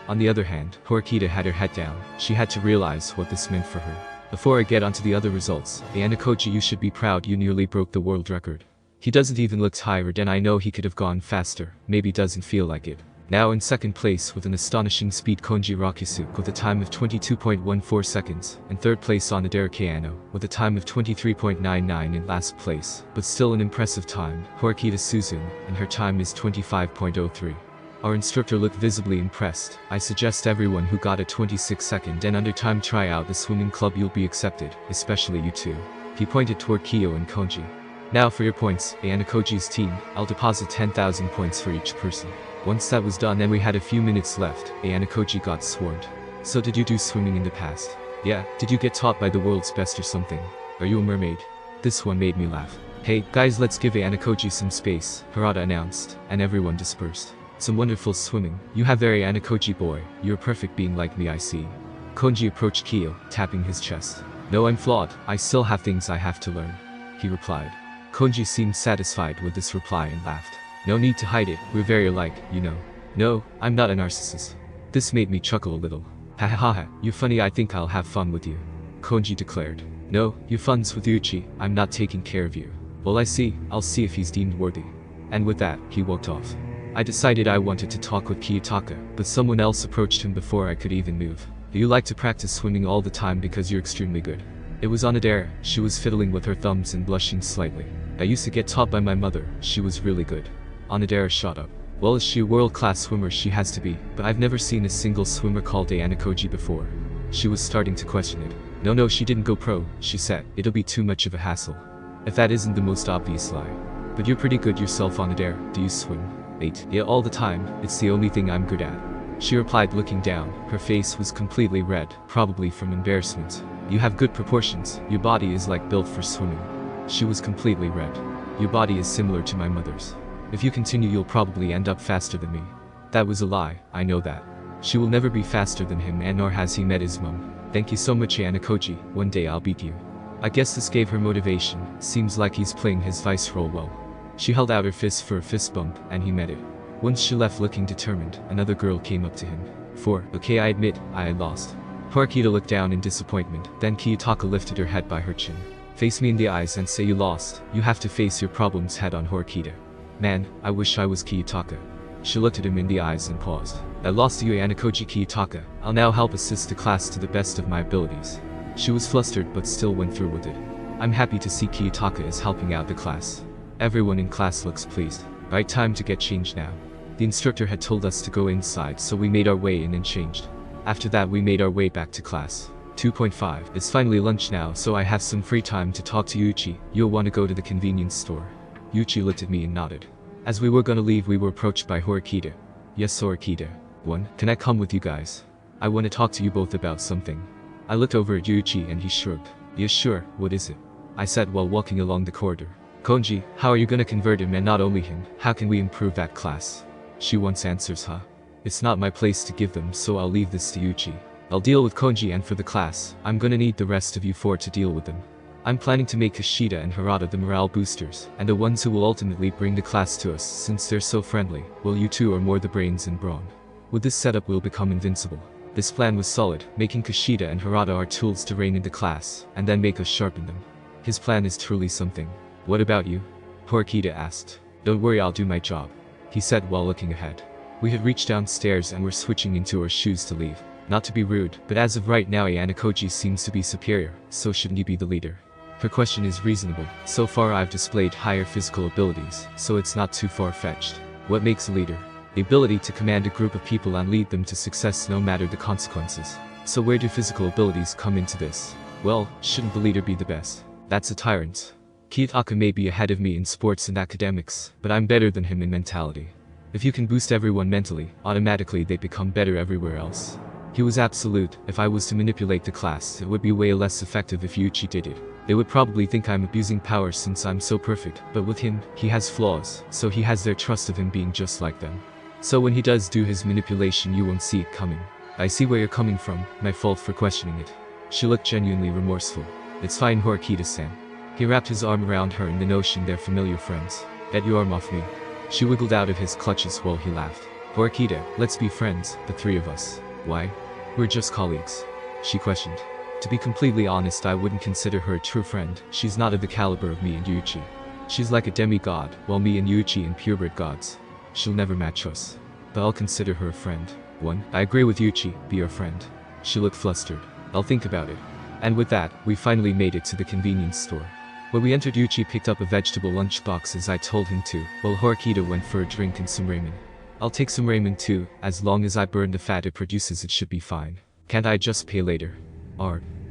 On the other hand, Horikita had her head down. She had to realize what this meant for her. Before I get onto the other results, Ayanokoji, you should be proud, you nearly broke the world record. He doesn't even look tired, and I know he could have gone faster, maybe doesn't feel like it. Now in second place with an astonishing speed, Konji Rakusu with a time of 22.14 seconds, and third place Onodera Kayano with a time of 23.99 in last place, but still an impressive time, Horikita Suzun, and her time is 25.03. Our instructor looked visibly impressed. I suggest everyone who got a 26-second and under time try out the swimming club, you'll be accepted, especially you two. He pointed toward Kyo and Konji. Now for your points, Ayanokoji's team, I'll deposit 10,000 points for each person. Once that was done and we had a few minutes left, Ayanokoji got swarmed. So did you do swimming in the past? Yeah, did you get taught by the world's best or something? Are you a mermaid? This one made me laugh. Hey, guys, let's give Ayanokoji some space, Harada announced, and everyone dispersed. Some wonderful swimming. You have very Ayanokoji boy, you're a perfect being like me, I see. Konji approached Kyo, tapping his chest. No, I'm flawed, I still have things I have to learn. He replied. Konji seemed satisfied with this reply and laughed. No need to hide it, we're very alike, you know. No, I'm not a narcissist. This made me chuckle a little. Ha ha ha, you're funny, I think I'll have fun with you. Konji declared. No, your fun's with Yuuichi, I'm not taking care of you. Well, I see, I'll see if he's deemed worthy. And with that, he walked off. I decided I wanted to talk with Kiyotaka, but someone else approached him before I could even move. Do you like to practice swimming all the time because you're extremely good? It was Onodera. She was fiddling with her thumbs and blushing slightly. I used to get taught by my mother, she was really good. Onodera shot up. Well, is she a world-class swimmer? She has to be, but I've never seen a single swimmer called Ayanokoji before. She was starting to question it. No, she didn't go pro, she said. It'll be too much of a hassle. If that isn't the most obvious lie. But you're pretty good yourself, Onodera. Do you swim? 8. Yeah, all the time, it's the only thing I'm good at. She replied, looking down. Her face was completely red, probably from embarrassment. You have good proportions, your body is like built for swimming. She was completely red. Your body is similar to my mother's. If you continue, you'll probably end up faster than me. That was a lie, I know that. She will never be faster than him, and nor has he met his mom. Thank you so much, Ayanokoji, one day I'll beat you. I guess this gave her motivation, seems like he's playing his vice role well. She held out her fist for a fist bump, and he met it. Once she left looking determined, another girl came up to him. Okay, I admit, I had lost. Horikita looked down in disappointment, then Kiyotaka lifted her head by her chin. Face me in the eyes and say you lost. You have to face your problems head on, Horikita. Man, I wish I was Kiyotaka. She looked at him in the eyes and paused. I lost to you, Anakoji Kiyotaka. I'll now help assist the class to the best of my abilities. She was flustered but still went through with it. I'm happy to see Kiyotaka is helping out the class. Everyone in class looks pleased. Right, time to get changed now. The instructor had told us to go inside, so we made our way in and changed. After that we made our way back to class. 2.5. It's finally lunch now, so I have some free time to talk to Yuuichi. You'll want to go to the convenience store. Yuuichi looked at me and nodded. As we were gonna leave, we were approached by Horikita. Yes, Horikita. Can I come with you guys? I want to talk to you both about something. I looked over at Yuuichi and he shrugged. Yes, sure, what is it? I said while walking along the corridor. Konji, how are you gonna convert him, and not only him, how can we improve that class? She wants answers, huh? It's not my place to give them, so I'll leave this to Yuuichi. I'll deal with Konji, and for the class, I'm gonna need the rest of you four to deal with them. I'm planning to make Kushida and Harada the morale boosters, and the ones who will ultimately bring the class to us since they're so friendly, while you two are more the brains and brawn. With this setup we'll become invincible. This plan was solid, making Kushida and Harada our tools to rein in the class, and then make us sharpen them. His plan is truly something. What about you? Horikita asked. Don't worry, I'll do my job, he said while looking ahead. We had reached downstairs and were switching into our shoes to leave. Not to be rude, but as of right now Ayanokoji seems to be superior, so shouldn't he be the leader? Her question is reasonable. So far I've displayed higher physical abilities, so it's not too far-fetched. What makes a leader? The ability to command a group of people and lead them to success no matter the consequences. So where do physical abilities come into this? Well, shouldn't the leader be the best? That's a tyrant. Kiyotaka may be ahead of me in sports and academics, but I'm better than him in mentality. If you can boost everyone mentally, automatically they become better everywhere else. He was absolute. If I was to manipulate the class, it would be way less effective if Yuuichi did it. They would probably think I'm abusing power since I'm so perfect, but with him, he has flaws, so he has their trust of him being just like them. So when he does do his manipulation, you won't see it coming. I see where you're coming from, my fault for questioning it. She looked genuinely remorseful. It's fine, Horikita-san. He wrapped his arm around her in the notion they're familiar friends. Get your arm off me. She wiggled out of his clutches while he laughed. Horikita, let's be friends, the three of us. Why? We're just colleagues, she questioned. To be completely honest, I wouldn't consider her a true friend. She's not of the caliber of me and Yuuichi. She's like a demigod, while me and Yuuichi are purebred gods. She'll never match us. But I'll consider her a friend. I agree with Yuuichi, be our friend. She looked flustered. I'll think about it. And with that, we finally made it to the convenience store. When we entered, Yuuichi picked up a vegetable lunchbox as I told him to, while Horikita went for a drink and some ramen. I'll take some ramen too, as long as I burn the fat it produces it should be fine. Can't I just pay later?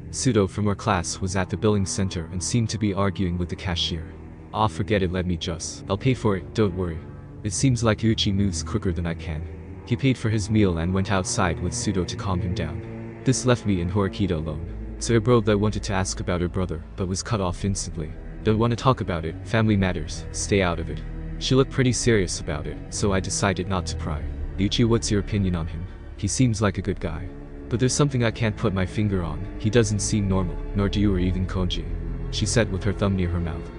Sudo from our class was at the billing center and seemed to be arguing with the cashier. Ah, forget it, let me just. I'll pay for it, don't worry. It seems like Yuuichi moves quicker than I can. He paid for his meal and went outside with Sudo to calm him down. This left me and Horikita alone. So her brother wanted to ask about her brother, but was cut off instantly. Don't want to talk about it, family matters, stay out of it. She looked pretty serious about it, so I decided not to pry. Yuuichi, what's your opinion on him? He seems like a good guy. But there's something I can't put my finger on. He doesn't seem normal, nor do you or even Konji. She said with her thumb near her mouth.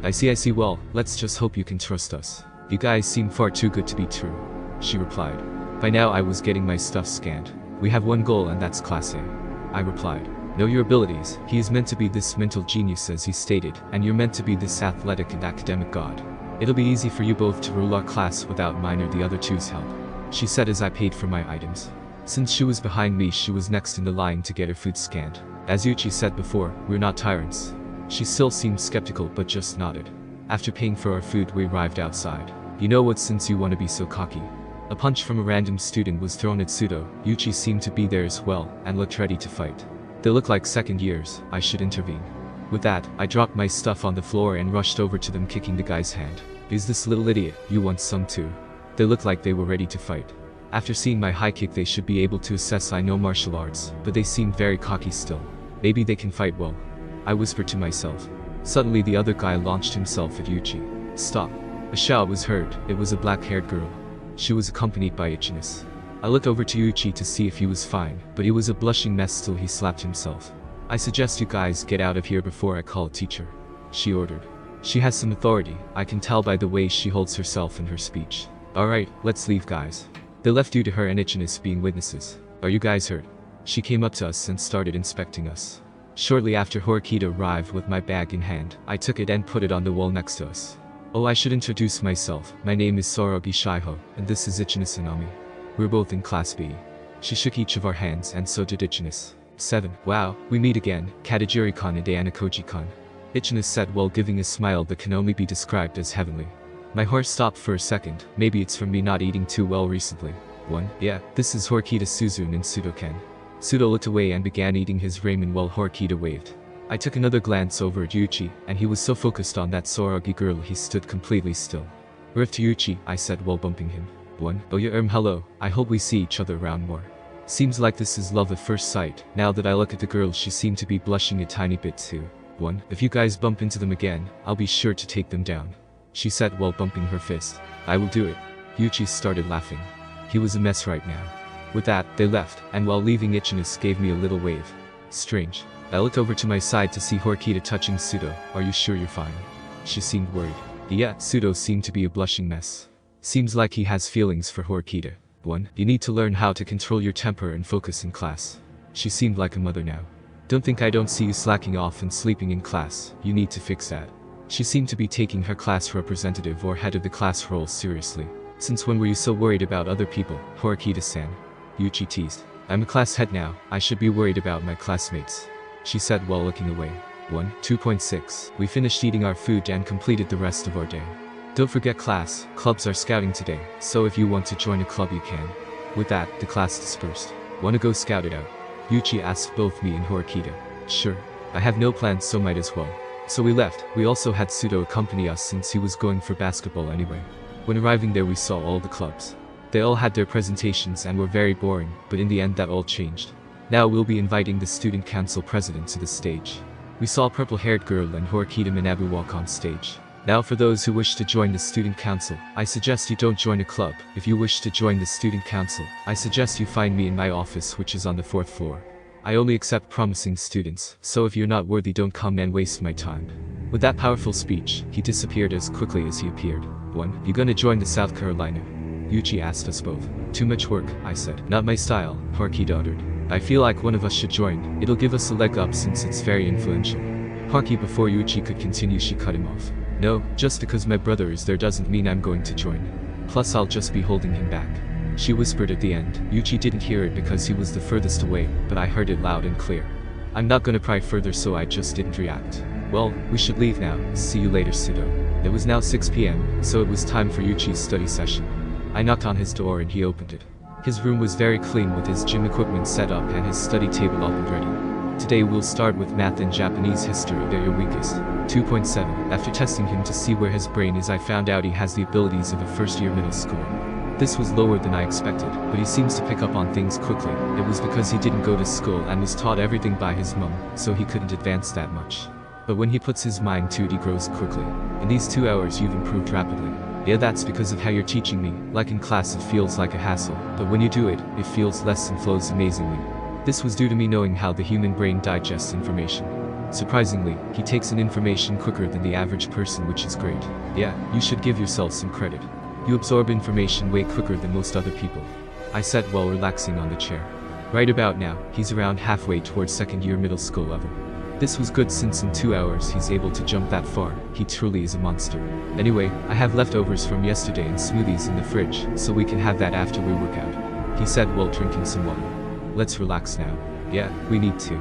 I see, well, let's just hope you can trust us. You guys seem far too good to be true, she replied. By now I was getting my stuff scanned. We have one goal and that's Class A. I replied. Know your abilities. He is meant to be this mental genius as he stated, and you're meant to be this athletic and academic god. It'll be easy for you both to rule our class without mine or the other two's help, she said as I paid for my items. Since she was behind me, she was next in the line to get her food scanned. As Yuuichi said before, we're not tyrants. She still seemed skeptical but just nodded. After paying for our food, we arrived outside. You know what, since you want to be so cocky? A punch from a random student was thrown at Sudo. Yuuichi seemed to be there as well, and looked ready to fight. They look like second years, I should intervene. With that, I dropped my stuff on the floor and rushed over to them, kicking the guy's hand. Is this little idiot, you want some too? They looked like they were ready to fight. After seeing my high kick, they should be able to assess I know martial arts, but they seemed very cocky still. Maybe they can fight well, I whispered to myself. Suddenly the other guy launched himself at Yuuichi. Stop. A shout was heard. It was a black-haired girl. She was accompanied by Ichinus. I looked over to Yuuichi to see if he was fine, but he was a blushing mess till he slapped himself. I suggest you guys get out of here before I call a teacher, she ordered. She has some authority, I can tell by the way she holds herself in her speech. Alright, let's leave guys. They left due to her and Ichinus being witnesses. Are you guys hurt? She came up to us and started inspecting us. Shortly after Horikita arrived with my bag in hand, I took it and put it on the wall next to us. Oh, I should introduce myself. My name is Sorogi Shiho, and this is Ichinus Inami. We're both in Class B. She shook each of our hands, and so did Ichinus. 7. Wow, we meet again, Katagiri-kan and Anakoji-kan. Ichinus said while giving a smile that can only be described as heavenly. My heart stopped for a second. Maybe it's from me not eating too well recently. 1. Yeah, this is Horikita Suzune and Sudo-ken. Sudo looked away and began eating his ramen while Horikita waved. I took another glance over at Yuuichi, and he was so focused on that Sorogi girl he stood completely still. Riff to Yuuichi, I said while bumping him. 1. Oh yeah, hello, I hope we see each other around more. Seems like this is love at first sight. Now that I look at the girl, she seemed to be blushing a tiny bit too. 1. If you guys bump into them again, I'll be sure to take them down, she said while bumping her fist. I will do it. Yuuichi started laughing. He was a mess right now. With that, they left, and while leaving Ichinus gave me a little wave. Strange. I looked over to my side to see Horikita touching Sudo. Are you sure you're fine? She seemed worried. Yeah, Sudo seemed to be a blushing mess. Seems like he has feelings for Horikita. 1. You need to learn how to control your temper and focus in class. She seemed like a mother now. Don't think I don't see you slacking off and sleeping in class. You need to fix that. She seemed to be taking her class representative or head of the class role seriously. Since when were you so worried about other people, Horikita-san? Yuuichi teased. I'm a class head now, I should be worried about my classmates, she said while looking away. 1. 2.6. We finished eating our food and completed the rest of our day. Don't forget class, clubs are scouting today, so if you want to join a club you can. With that, the class dispersed. Wanna go scout it out? Yuuichi asked both me and Horikita. Sure. I have no plans, so might as well. So we left. We also had Sudo accompany us since he was going for basketball anyway. When arriving there we saw all the clubs. They all had their presentations and were very boring, but in the end that all changed. Now we'll be inviting the student council president to the stage. We saw a purple-haired girl and Horikita Manabu walk on stage. Now for those who wish to join the student council, I suggest you don't join a club. If you wish to join the student council, I suggest you find me in my office, which is on the 4th floor. I only accept promising students, so if you're not worthy don't come and waste my time. With that powerful speech, he disappeared as quickly as he appeared. 1. You gonna join the South Carolina? Yuuichi asked us both. Too much work, I said. Not my style, Horikita uttered. I feel like one of us should join. It'll give us a leg up since it's very influential. Haruki, before Yuuichi could continue, she cut him off. No, just because my brother is there doesn't mean I'm going to join. Plus I'll just be holding him back, she whispered at the end. Yuuichi didn't hear it because he was the furthest away, but I heard it loud and clear. I'm not gonna pry further, so I just didn't react. Well, we should leave now. See you later, Sudo. It was now 6 p.m., so it was time for Yuichi's study session. I knocked on his door and he opened it. His room was very clean with his gym equipment set up and his study table up and ready. Today we'll start with math and Japanese history. They're your weakest. 2.7. After testing him to see where his brain is, I found out he has the abilities of a first-year middle schooler. This was lower than I expected, but he seems to pick up on things quickly. It was because he didn't go to school and was taught everything by his mom, so he couldn't advance that much. But when he puts his mind to it, he grows quickly. In these 2 hours you've improved rapidly. Yeah, that's because of how you're teaching me. Like in class it feels like a hassle, but when you do it, it feels less and flows amazingly. This was due to me knowing how the human brain digests information. Surprisingly, he takes in information quicker than the average person, which is great. Yeah, you should give yourself some credit. You absorb information way quicker than most other people, I said while relaxing on the chair. Right about now, he's around halfway towards second-year middle school level. This was good since in 2 hours he's able to jump that far. He truly is a monster. Anyway, I have leftovers from yesterday and smoothies in the fridge, so we can have that after we work out, he said while drinking some water. Let's relax now. Yeah, we need to.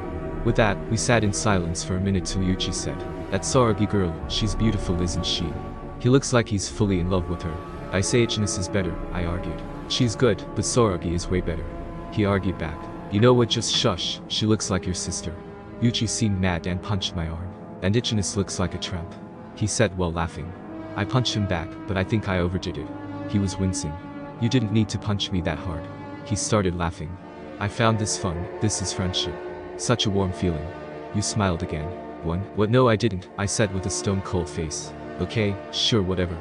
With that, we sat in silence for a minute till Yuuichi said, That Sorogi girl, she's beautiful, isn't she? He looks like he's fully in love with her. I say Ichinus is better, I argued. She's good, but Sorogi is way better. He argued back. You know what, just shush, she looks like your sister. Yuuichi seemed mad and punched my arm. And Ichinus looks like a tramp, he said while laughing. I punched him back, but I think I overdid it. He was wincing. You didn't need to punch me that hard. He started laughing. I found this fun. This is friendship. Such a warm feeling. You smiled again. 1. What? No, I didn't, I said with a stone-cold face. Okay, sure, whatever.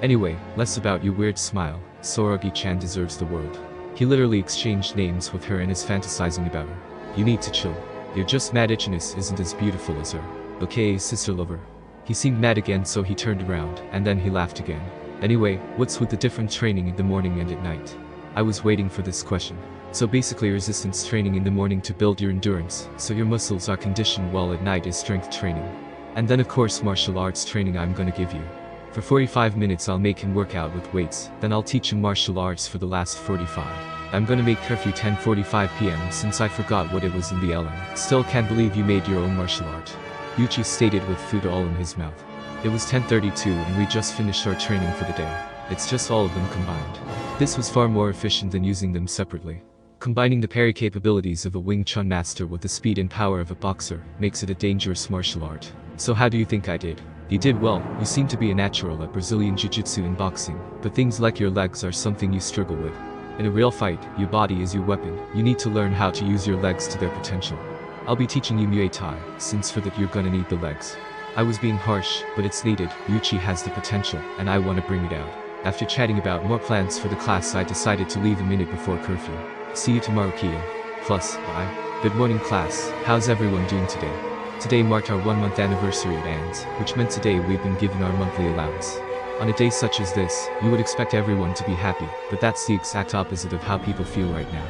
Anyway, less about your weird smile. Sorogi-chan deserves the world. He literally exchanged names with her and is fantasizing about her. You need to chill. You're just mad Ichinus isn't as beautiful as her. Okay, sister lover. He seemed mad again, so he turned around, and then he laughed again. Anyway, what's with the different training in the morning and at night? I was waiting for this question. So basically resistance training in the morning to build your endurance, so your muscles are conditioned, while at night is strength training. And then of course martial arts training I'm gonna give you. For 45 minutes I'll make him work out with weights, then I'll teach him martial arts for the last 45. I'm gonna make curfew 10:45 PM since I forgot what it was in the LM. Still can't believe you made your own martial art. Yuuichi stated with food all in his mouth. It was 10:32 and we just finished our training for the day. It's just all of them combined. This was far more efficient than using them separately. Combining the parry capabilities of a Wing Chun master with the speed and power of a boxer makes it a dangerous martial art. So how do you think I did? You did well. You seem to be a natural at Brazilian Jiu-Jitsu and boxing, but things like your legs are something you struggle with. In a real fight, your body is your weapon. You need to learn how to use your legs to their potential. I'll be teaching you Muay Thai, since for that you're gonna need the legs. I was being harsh, but it's needed. Yuuichi has the potential, and I want to bring it out. After chatting about more plans for the class, I decided to leave a minute before curfew. See you tomorrow, Kia. Plus, bye. Good morning, class. How's everyone doing today? Today marked our 1-month anniversary at ANS, which meant today we've been given our monthly allowance. On a day such as this, you would expect everyone to be happy, but that's the exact opposite of how people feel right now.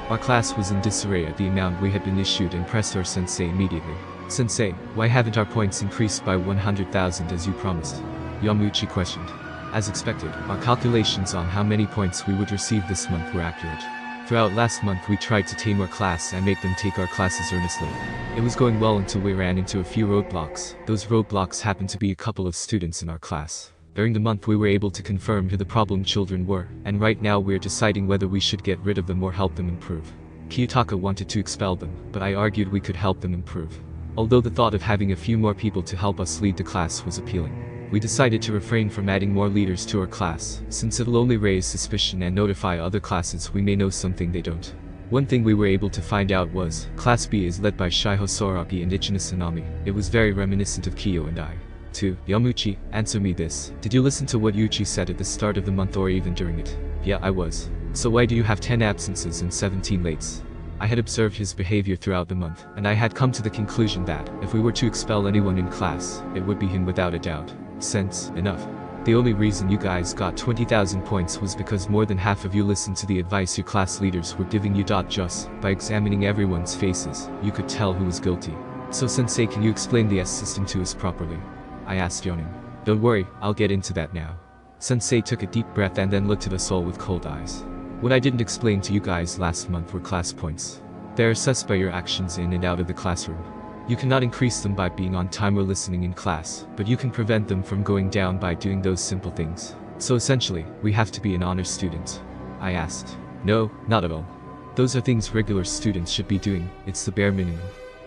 Our class was in disarray at the amount we had been issued and pressed our sensei immediately. Sensei, why haven't our points increased by 100,000 as you promised? Yuuichi questioned. As expected, our calculations on how many points we would receive this month were accurate. Throughout last month we tried to tame our class and make them take our classes earnestly. It was going well until we ran into a few roadblocks. Those roadblocks happened to be a couple of students in our class. During the month we were able to confirm who the problem children were, and right now we're deciding whether we should get rid of them or help them improve. Kiyotaka wanted to expel them, but I argued we could help them improve. Although the thought of having a few more people to help us lead the class was appealing. We decided to refrain from adding more leaders to our class, since it'll only raise suspicion and notify other classes we may know something they don't. One thing we were able to find out was, Class B is led by Shiho Soraki and Ichina Tsunami. It was very reminiscent of Kiyo and I. 2. Yuuichi, answer me this. Did you listen to what Yuuichi said at the start of the month or even during it? Yeah, I was. So why do you have 10 absences and 17 lates? I had observed his behavior throughout the month, and I had come to the conclusion that, if we were to expel anyone in class, it would be him without a doubt. Sense enough. The only reason you guys got 20,000 points was because more than half of you listened to the advice your class leaders were giving you. Just by examining everyone's faces, you could tell who was guilty. So sensei, can you explain the S system to us properly? I asked, yawning. Don't worry, I'll get into that now. Sensei took a deep breath and then looked at us all with cold eyes. What I didn't explain to you guys last month were class points. They are assessed by your actions in and out of the classroom. You cannot increase them by being on time or listening in class, but you can prevent them from going down by doing those simple things. So essentially, we have to be an honor student. I asked. No, not at all. Those are things regular students should be doing. It's the bare minimum.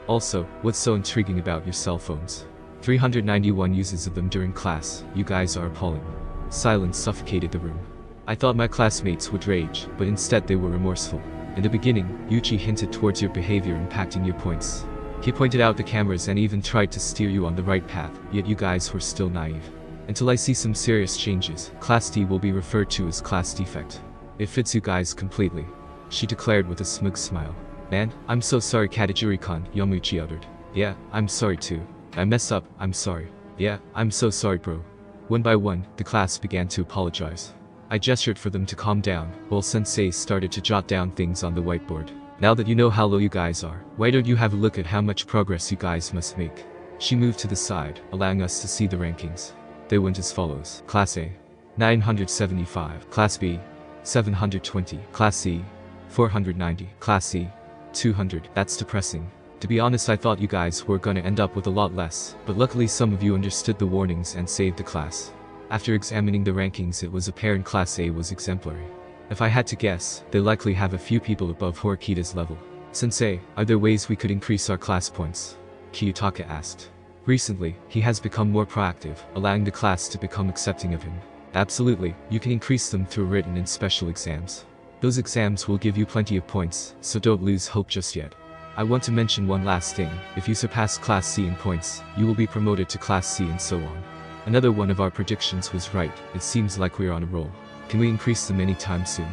Also, what's so intriguing about your cell phones? 391 uses of them during class. You guys are appalling. Silence suffocated the room. I thought my classmates would rage, but instead they were remorseful. In the beginning, Yuuichi hinted towards your behavior impacting your points. He pointed out the cameras and even tried to steer you on the right path, yet you guys were still naive. Until I see some serious changes, Class D will be referred to as Class Defect. It fits you guys completely. She declared with a smug smile. Man, I'm so sorry, Katagiri-kun, Yuuichi uttered. Yeah, I'm sorry too. I messed up, I'm sorry. Yeah, I'm so sorry, bro. One by one, the class began to apologize. I gestured for them to calm down, while sensei started to jot down things on the whiteboard. Now that you know how low you guys are, why don't you have a look at how much progress you guys must make? She moved to the side, allowing us to see the rankings. They went as follows. Class A, 975. Class B, 720. Class C, 490. Class C, 200. That's depressing. To be honest, I thought you guys were gonna end up with a lot less, but luckily some of you understood the warnings and saved the class. After examining the rankings, it was apparent Class A was exemplary. If I had to guess, they likely have a few people above Horikita's level. Sensei, are there ways we could increase our class points? Kiyotaka asked. Recently, he has become more proactive, allowing the class to become accepting of him. Absolutely, you can increase them through written and special exams. Those exams will give you plenty of points, so don't lose hope just yet. I want to mention one last thing. If you surpass Class C in points, you will be promoted to Class C and so on. Another one of our predictions was right. It seems like we're on a roll. Can we increase them anytime soon?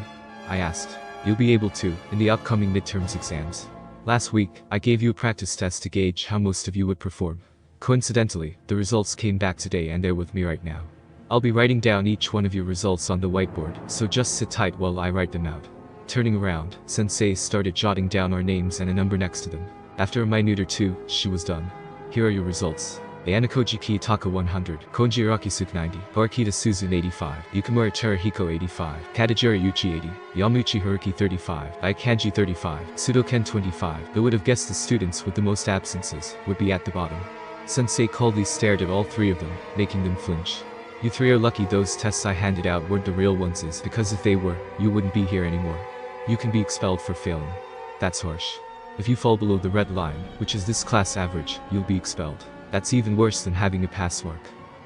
I asked. You'll be able to, in the upcoming midterms exams. Last week, I gave you a practice test to gauge how most of you would perform. Coincidentally, the results came back today and they're with me right now. I'll be writing down each one of your results on the whiteboard, so just sit tight while I write them out. Turning around, Sensei started jotting down our names and a number next to them. After a minute or two, she was done. Here are your results. Ayanokoji Kiyotaka 100, Konji Irakisuke 90, Harakita Suzun 85, Yukamura Terahiko 85, Katagiri Yuuichi 80, Yamuchi Haruki 35, Aikanji 35, Sudoken 25. Who would have guessed the students with the most absences would be at the bottom? Sensei coldly stared at all three of them, making them flinch. You three are lucky those tests I handed out weren't the real ones, because if they were, you wouldn't be here anymore. You can be expelled for failing. That's harsh. If you fall below the red line, which is this class average, you'll be expelled. That's even worse than having a pass mark.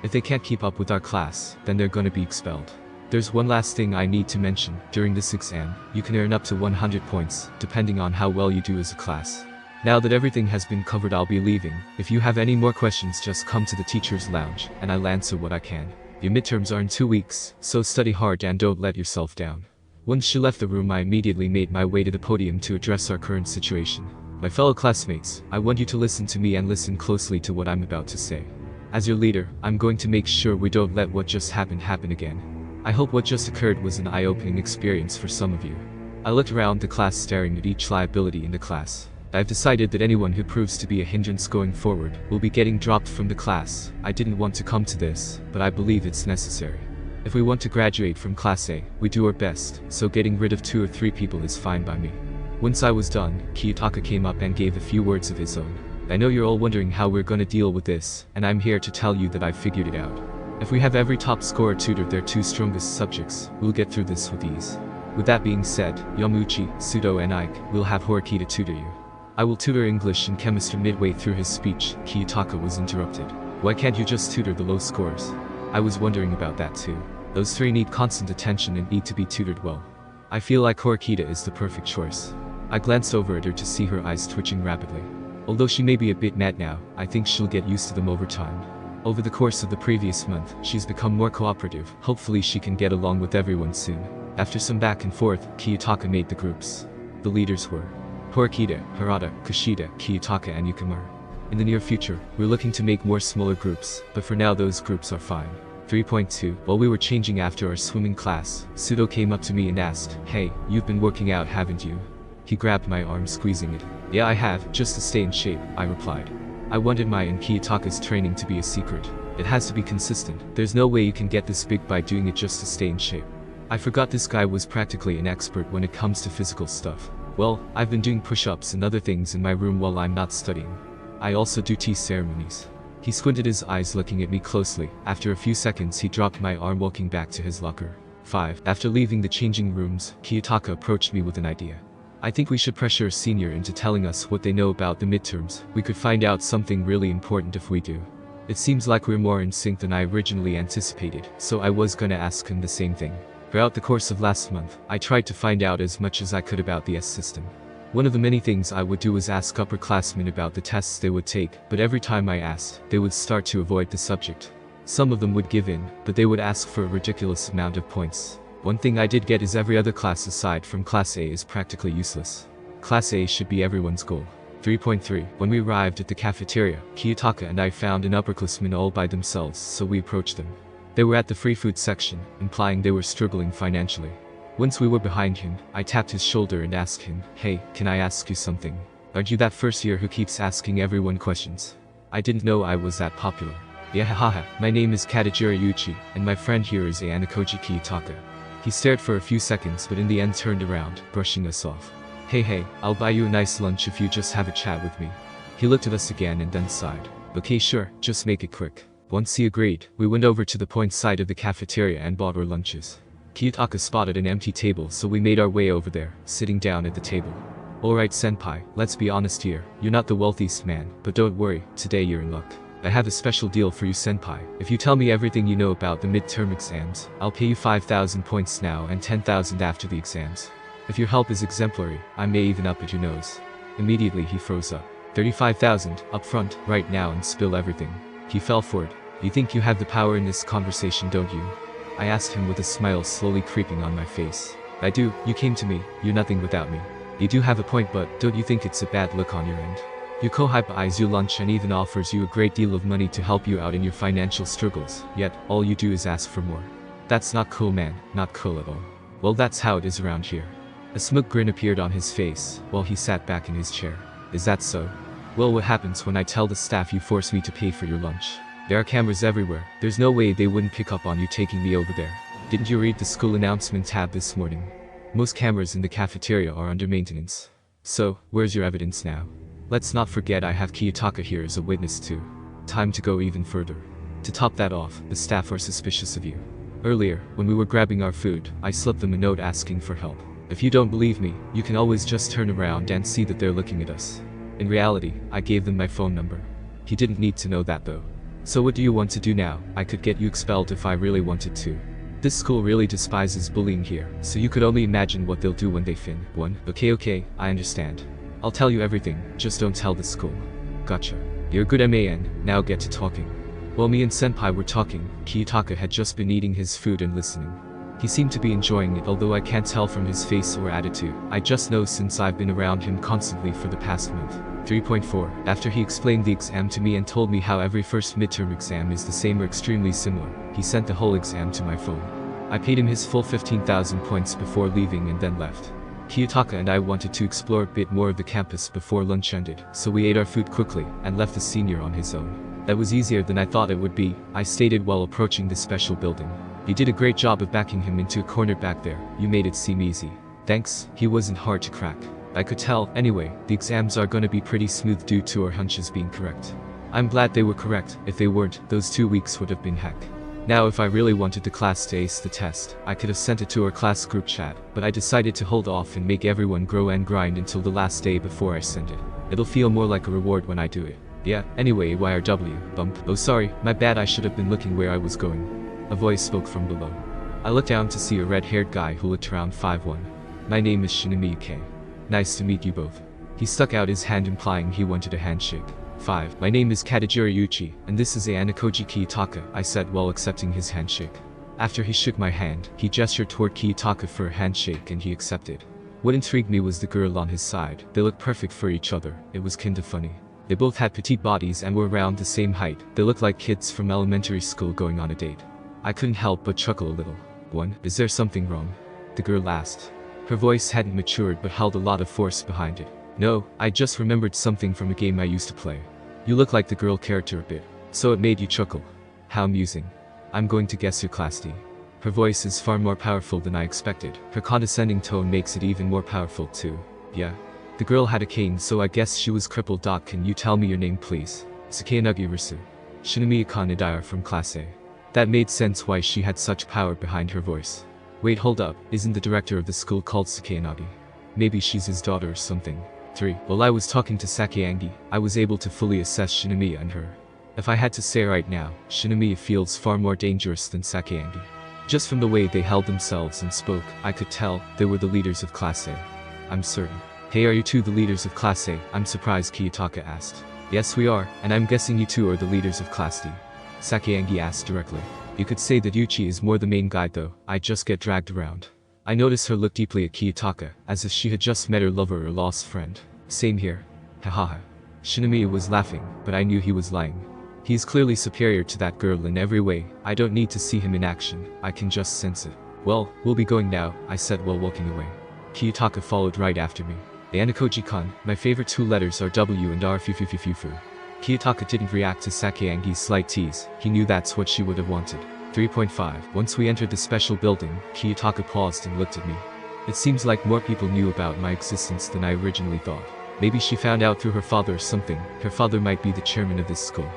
If they can't keep up with our class, then they're gonna be expelled. There's one last thing I need to mention. During this exam, you can earn up to 100 points, depending on how well you do as a class. Now that everything has been covered, I'll be leaving. If you have any more questions, just come to the teacher's lounge, and I'll answer what I can. Your midterms are in 2 weeks, so study hard and don't let yourself down. Once she left the room, I immediately made my way to the podium to address our current situation. My fellow classmates, I want you to listen to me and listen closely to what I'm about to say. As your leader, I'm going to make sure we don't let what just happened happen again. I hope what just occurred was an eye-opening experience for some of you. I looked around the class, staring at each liability in the class. I've decided that anyone who proves to be a hindrance going forward will be getting dropped from the class. I didn't want to come to this, but I believe it's necessary. If we want to graduate from Class A, we do our best, so getting rid of 2 or 3 people is fine by me. Once I was done, Kiyotaka came up and gave a few words of his own. I know you're all wondering how we're gonna deal with this, and I'm here to tell you that I've figured it out. If we have every top scorer tutor their 2 strongest subjects, we'll get through this with ease. With that being said, Yamuchi, Sudo and Ike will have Horikita tutor you. I will tutor English and chemistry. Midway through his speech, Kiyotaka was interrupted. Why can't you just tutor the low scores? I was wondering about that too. Those 3 need constant attention and need to be tutored well. I feel like Horikita is the perfect choice. I glanced over at her to see her eyes twitching rapidly. Although she may be a bit mad now, I think she'll get used to them over time. Over the course of the previous month, she's become more cooperative. Hopefully she can get along with everyone soon. After some back and forth, Kiyotaka made the groups. The leaders were Horikita, Harada, Kushida, Kiyotaka and Yukamura. In the near future, we're looking to make more smaller groups, but for now those groups are fine. 3.2. While we were changing after our swimming class, Sudo came up to me and asked, "Hey, you've been working out, haven't you?" He grabbed my arm, squeezing it. "Yeah, I have, just to stay in shape," I replied. I wanted my and Kiyotaka's training to be a secret. It has to be consistent. There's no way you can get this big by doing it just to stay in shape. I forgot this guy was practically an expert when it comes to physical stuff. Well, I've been doing push-ups and other things in my room while I'm not studying. I also do tea ceremonies. He squinted his eyes, looking at me closely. After a few seconds, he dropped my arm, walking back to his locker. 5. After leaving the changing rooms, Kiyotaka approached me with an idea. I think we should pressure a senior into telling us what they know about the midterms. We could find out something really important if we do. It seems like we're more in sync than I originally anticipated, so I was gonna ask him the same thing. Throughout the course of last month, I tried to find out as much as I could about the S system. One of the many things I would do was ask upperclassmen about the tests they would take, but every time I asked, they would start to avoid the subject. Some of them would give in, but they would ask for a ridiculous amount of points. One thing I did get is every other class aside from Class A is practically useless. Class A should be everyone's goal. 3.3. When we arrived at the cafeteria, Kiyotaka and I found an upperclassman all by themselves, so we approached them. They were at the free food section, implying they were struggling financially. Once we were behind him, I tapped his shoulder and asked him, "Hey, can I ask you something? Aren't you that first year who keeps asking everyone questions?" I didn't know I was that popular. "Yeah, haha, my name is Katagiri Yuuichi, and my friend here is Ayanokoji Kiyotaka." He stared for a few seconds but in the end turned around, brushing us off. Hey, I'll buy you a nice lunch if you just have a chat with me." He looked at us again and then sighed. "Okay, sure, just make it quick." Once he agreed, we went over to the point side of the cafeteria and bought our lunches. Kiyotaka spotted an empty table, so we made our way over there, sitting down at the table. "Alright senpai, let's be honest here, you're not the wealthiest man, but don't worry, today you're in luck. I have a special deal for you senpai. If you tell me everything you know about the midterm exams, I'll pay you 5,000 points now and 10,000 after the exams. If your help is exemplary, I may even up at your nose." Immediately he froze up. 35,000, up front, right now and spill everything. He fell for it. "You think you have the power in this conversation, don't you?" I asked him with a smile slowly creeping on my face. "I do, you came to me, you're nothing without me. You do have a point, but don't you think it's a bad look on your end?" Yuko buys you lunch and even offers you a great deal of money to help you out in your financial struggles, yet all you do is ask for more. That's not cool, man, not cool at all. Well, that's how it is around here. A smug grin appeared on his face while he sat back in his chair. Is that so? Well, what happens when I tell the staff you force me to pay for your lunch? There are cameras everywhere. There's no way they wouldn't pick up on you taking me over there. Didn't you read the school announcement tab this morning? Most cameras in the cafeteria are under maintenance. So, where's your evidence now? Let's not forget I have Kiyotaka here as a witness too. Time to go even further. To top that off, the staff are suspicious of you. Earlier, when we were grabbing our food, I slipped them a note asking for help. If you don't believe me, you can always just turn around and see that they're looking at us. In reality, I gave them my phone number. He didn't need to know that though. So what do you want to do now? I could get you expelled if I really wanted to. This school really despises bullying here, so you could only imagine what they'll do when they fin. 1. Okay, I understand. I'll tell you everything, just don't tell the school. Gotcha. You're a good man, now get to talking. While me and Senpai were talking, Kiyotaka had just been eating his food and listening. He seemed to be enjoying it, although I can't tell from his face or attitude. I just know since I've been around him constantly for the past month. 3.4. After he explained the exam to me and told me how every first midterm exam is the same or extremely similar, he sent the whole exam to my phone. I paid him his full 15,000 points before leaving and then left. Kiyotaka and I wanted to explore a bit more of the campus before lunch ended, so we ate our food quickly and left the senior on his own. That was easier than I thought it would be, I stated while approaching the special building. You did a great job of backing him into a corner back there, you made it seem easy. Thanks, he wasn't hard to crack. I could tell. Anyway, the exams are gonna be pretty smooth due to our hunches being correct. I'm glad they were correct. If they weren't, those 2 weeks would have been heck. Now if I really wanted the class to ace the test, I could have sent it to our class group chat, but I decided to hold off and make everyone grow and grind until the last day before I send it. It'll feel more like a reward when I do it. Yeah, anyway, YRW, bump. Oh sorry, my bad, I should have been looking where I was going. A voice spoke from below. I looked down to see a red-haired guy who looked around 5'1". My name is Shinami Yuuichi. Nice to meet you both. He stuck out his hand implying he wanted a handshake. 5. My name is Katagiri Yuuichi, and this is Anakoji Kiyotaka, I said while accepting his handshake. After he shook my hand, he gestured toward Kiyotaka for a handshake and he accepted. What intrigued me was the girl on his side. They looked perfect for each other. It was kinda funny. They both had petite bodies and were around the same height. They looked like kids from elementary school going on a date. I couldn't help but chuckle a little. 1. Is there something wrong? The girl asked. Her voice hadn't matured but held a lot of force behind it. No, I just remembered something from a game I used to play. You look like the girl character a bit, so it made you chuckle. How amusing. I'm going to guess your class D. Her voice is far more powerful than I expected. Her condescending tone makes it even more powerful too. Yeah. The girl had a cane, so I guess she was crippled. Can you tell me your name please? Sakayanagi Risu. Shinami Ikanidaya from class A. That made sense why she had such power behind her voice. Wait, hold up, isn't the director of the school called Sakayanagi? Maybe she's his daughter or something. 3. While I was talking to Sakayanagi, I was able to fully assess Shinamiya and her. If I had to say right now, Shinamiya feels far more dangerous than Sakayanagi. Just from the way they held themselves and spoke, I could tell they were the leaders of Class A. I'm certain. Hey, are you two the leaders of Class A? I'm surprised, Kiyotaka asked. Yes we are, and I'm guessing you two are the leaders of Class D. Sakayanagi asked directly. You could say that Yuuichi is more the main guy though, I just get dragged around. I noticed her look deeply at Kiyotaka, as if she had just met her lover or lost friend. Same here. Hahaha. Shinamiya was laughing, but I knew he was lying. He is clearly superior to that girl in every way. I don't need to see him in action, I can just sense it. Well, we'll be going now, I said while walking away. Kiyotaka followed right after me. Anakoji-kun, my favorite two letters are W and R. Fufufufufu. Kiyotaka didn't react to Sakayangi's slight tease, he knew that's what she would have wanted. 3.5. Once we entered the special building, Kiyotaka paused and looked at me. It seems like more people knew about my existence than I originally thought. Maybe she found out through her father or something. Her father might be the chairman of this school.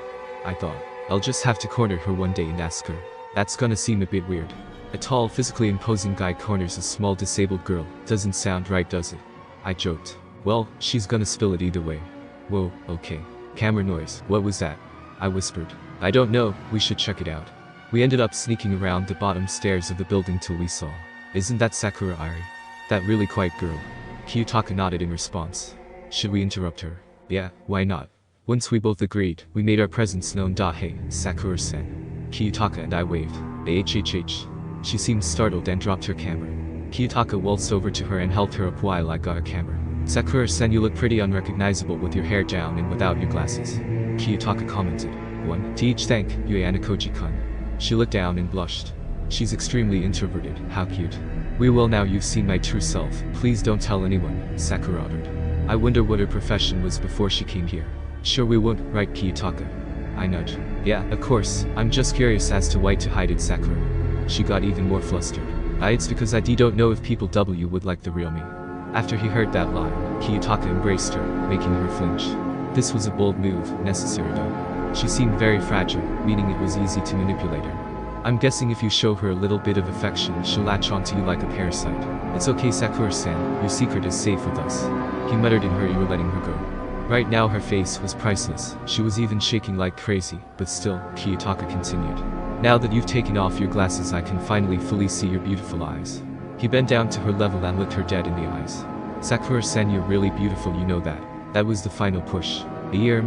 I thought. I'll just have to corner her one day and ask her. That's gonna seem a bit weird. A tall, physically imposing guy corners a small disabled girl. Doesn't sound right, does it? I joked. Well, she's gonna spill it either way. Whoa, okay. Camera noise. What was that? I whispered. I don't know, we should check it out. We ended up sneaking around the bottom stairs of the building till we saw. Isn't that Sakura Airi? That really quiet girl. Kiyotaka nodded in response. Should we interrupt her? Yeah, why not? Once we both agreed, we made our presence known. Hey, Sakura-sen. Kiyotaka and I waved. HHH. She seemed startled and dropped her camera. Kiyotaka waltzed over to her and helped her up while I got a camera. Sakura-sen, you look pretty unrecognizable with your hair down and without your glasses. Kiyotaka commented. 1. To each thank you, Anakoji-kun. She looked down and blushed. She's extremely introverted, how cute. We will now you've seen my true self, please don't tell anyone, Sakura uttered. I wonder what her profession was before she came here. Sure we won't, right Kiyotaka? I nudged. Yeah, of course, I'm just curious as to why to hide it, Sakura. She got even more flustered. It's because I don't know if people would like the real me. After he heard that line, Kiyotaka embraced her, making her flinch. This was a bold move, necessary though. She seemed very fragile, meaning it was easy to manipulate her. I'm guessing if you show her a little bit of affection, she'll latch onto you like a parasite. It's okay, Sakura-san, your secret is safe with us. He muttered in her ear, letting her go. Right now her face was priceless, she was even shaking like crazy, but still, Kiyotaka continued. Now that you've taken off your glasses, I can finally fully see your beautiful eyes. He bent down to her level and looked her dead in the eyes. Sakura-san, you're really beautiful, you know that. That was the final push. Thank you,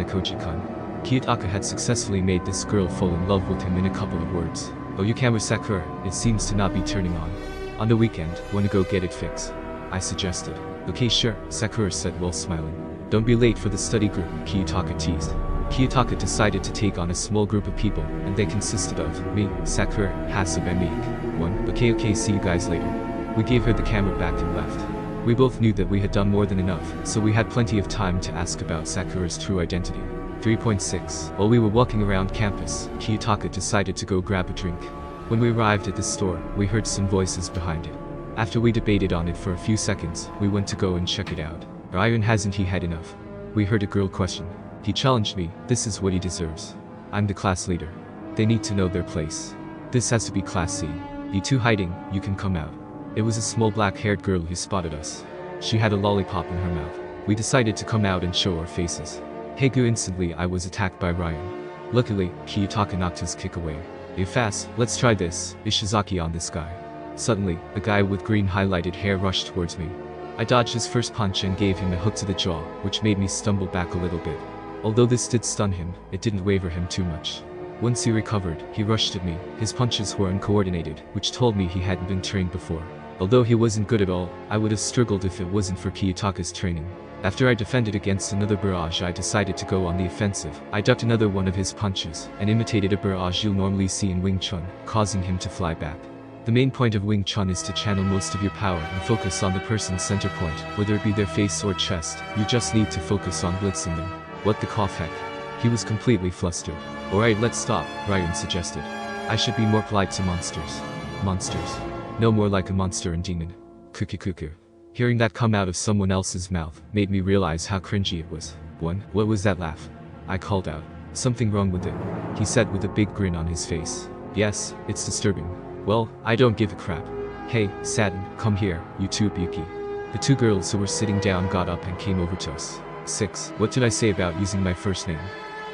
Anakoji-kun. Kiyotaka had successfully made this girl fall in love with him in a couple of words. Oh, you can with Sakura, it seems to not be turning on. On the weekend, wanna go get it fixed? I suggested. Okay sure, Sakura said while smiling. Don't be late for the study group, Kiyotaka teased. Kiyotaka decided to take on a small group of people, and they consisted of me, Sakura, Hasub and Meek. 1. Okay, see you guys later. We gave her the camera back and left. We both knew that we had done more than enough, so we had plenty of time to ask about Sakura's true identity. 3.6. While we were walking around campus, Kiyotaka decided to go grab a drink. When we arrived at the store, we heard some voices behind it. After we debated on it for a few seconds, we went to go and check it out. Ryan, hasn't he had enough? We heard a girl question. He challenged me, this is what he deserves. I'm the class leader. They need to know their place. This has to be class C. You two hiding, you can come out. It was a small black-haired girl who spotted us. She had a lollipop in her mouth. We decided to come out and show our faces. Heigu, instantly I was attacked by Ryan. Luckily, Kiyotaka knocked his kick away. You fast, let's try this, Ishizaki on this guy. Suddenly, a guy with green highlighted hair rushed towards me. I dodged his first punch and gave him a hook to the jaw, which made me stumble back a little bit. Although this did stun him, it didn't waver him too much. Once he recovered, he rushed at me. His punches were uncoordinated, which told me he hadn't been trained before. Although he wasn't good at all, I would have struggled if it wasn't for Kiyotaka's training. After I defended against another barrage, I decided to go on the offensive. I ducked another one of his punches, and imitated a barrage you'll normally see in Wing Chun, causing him to fly back. The main point of Wing Chun is to channel most of your power and focus on the person's center point, whether it be their face or chest. You just need to focus on blitzing them. What the cough heck? He was completely flustered. Alright, let's stop, Ryan suggested. I should be more polite to monsters. Monsters. No more like a monster and demon. Kuku. Hearing that come out of someone else's mouth made me realize how cringy it was. 1. What was that laugh? I called out. Something wrong with it, he said with a big grin on his face. Yes, it's disturbing. Well, I don't give a crap. Hey, Satin, come here, you two Buki. The two girls who were sitting down got up and came over to us. 6. What did I say about using my first name?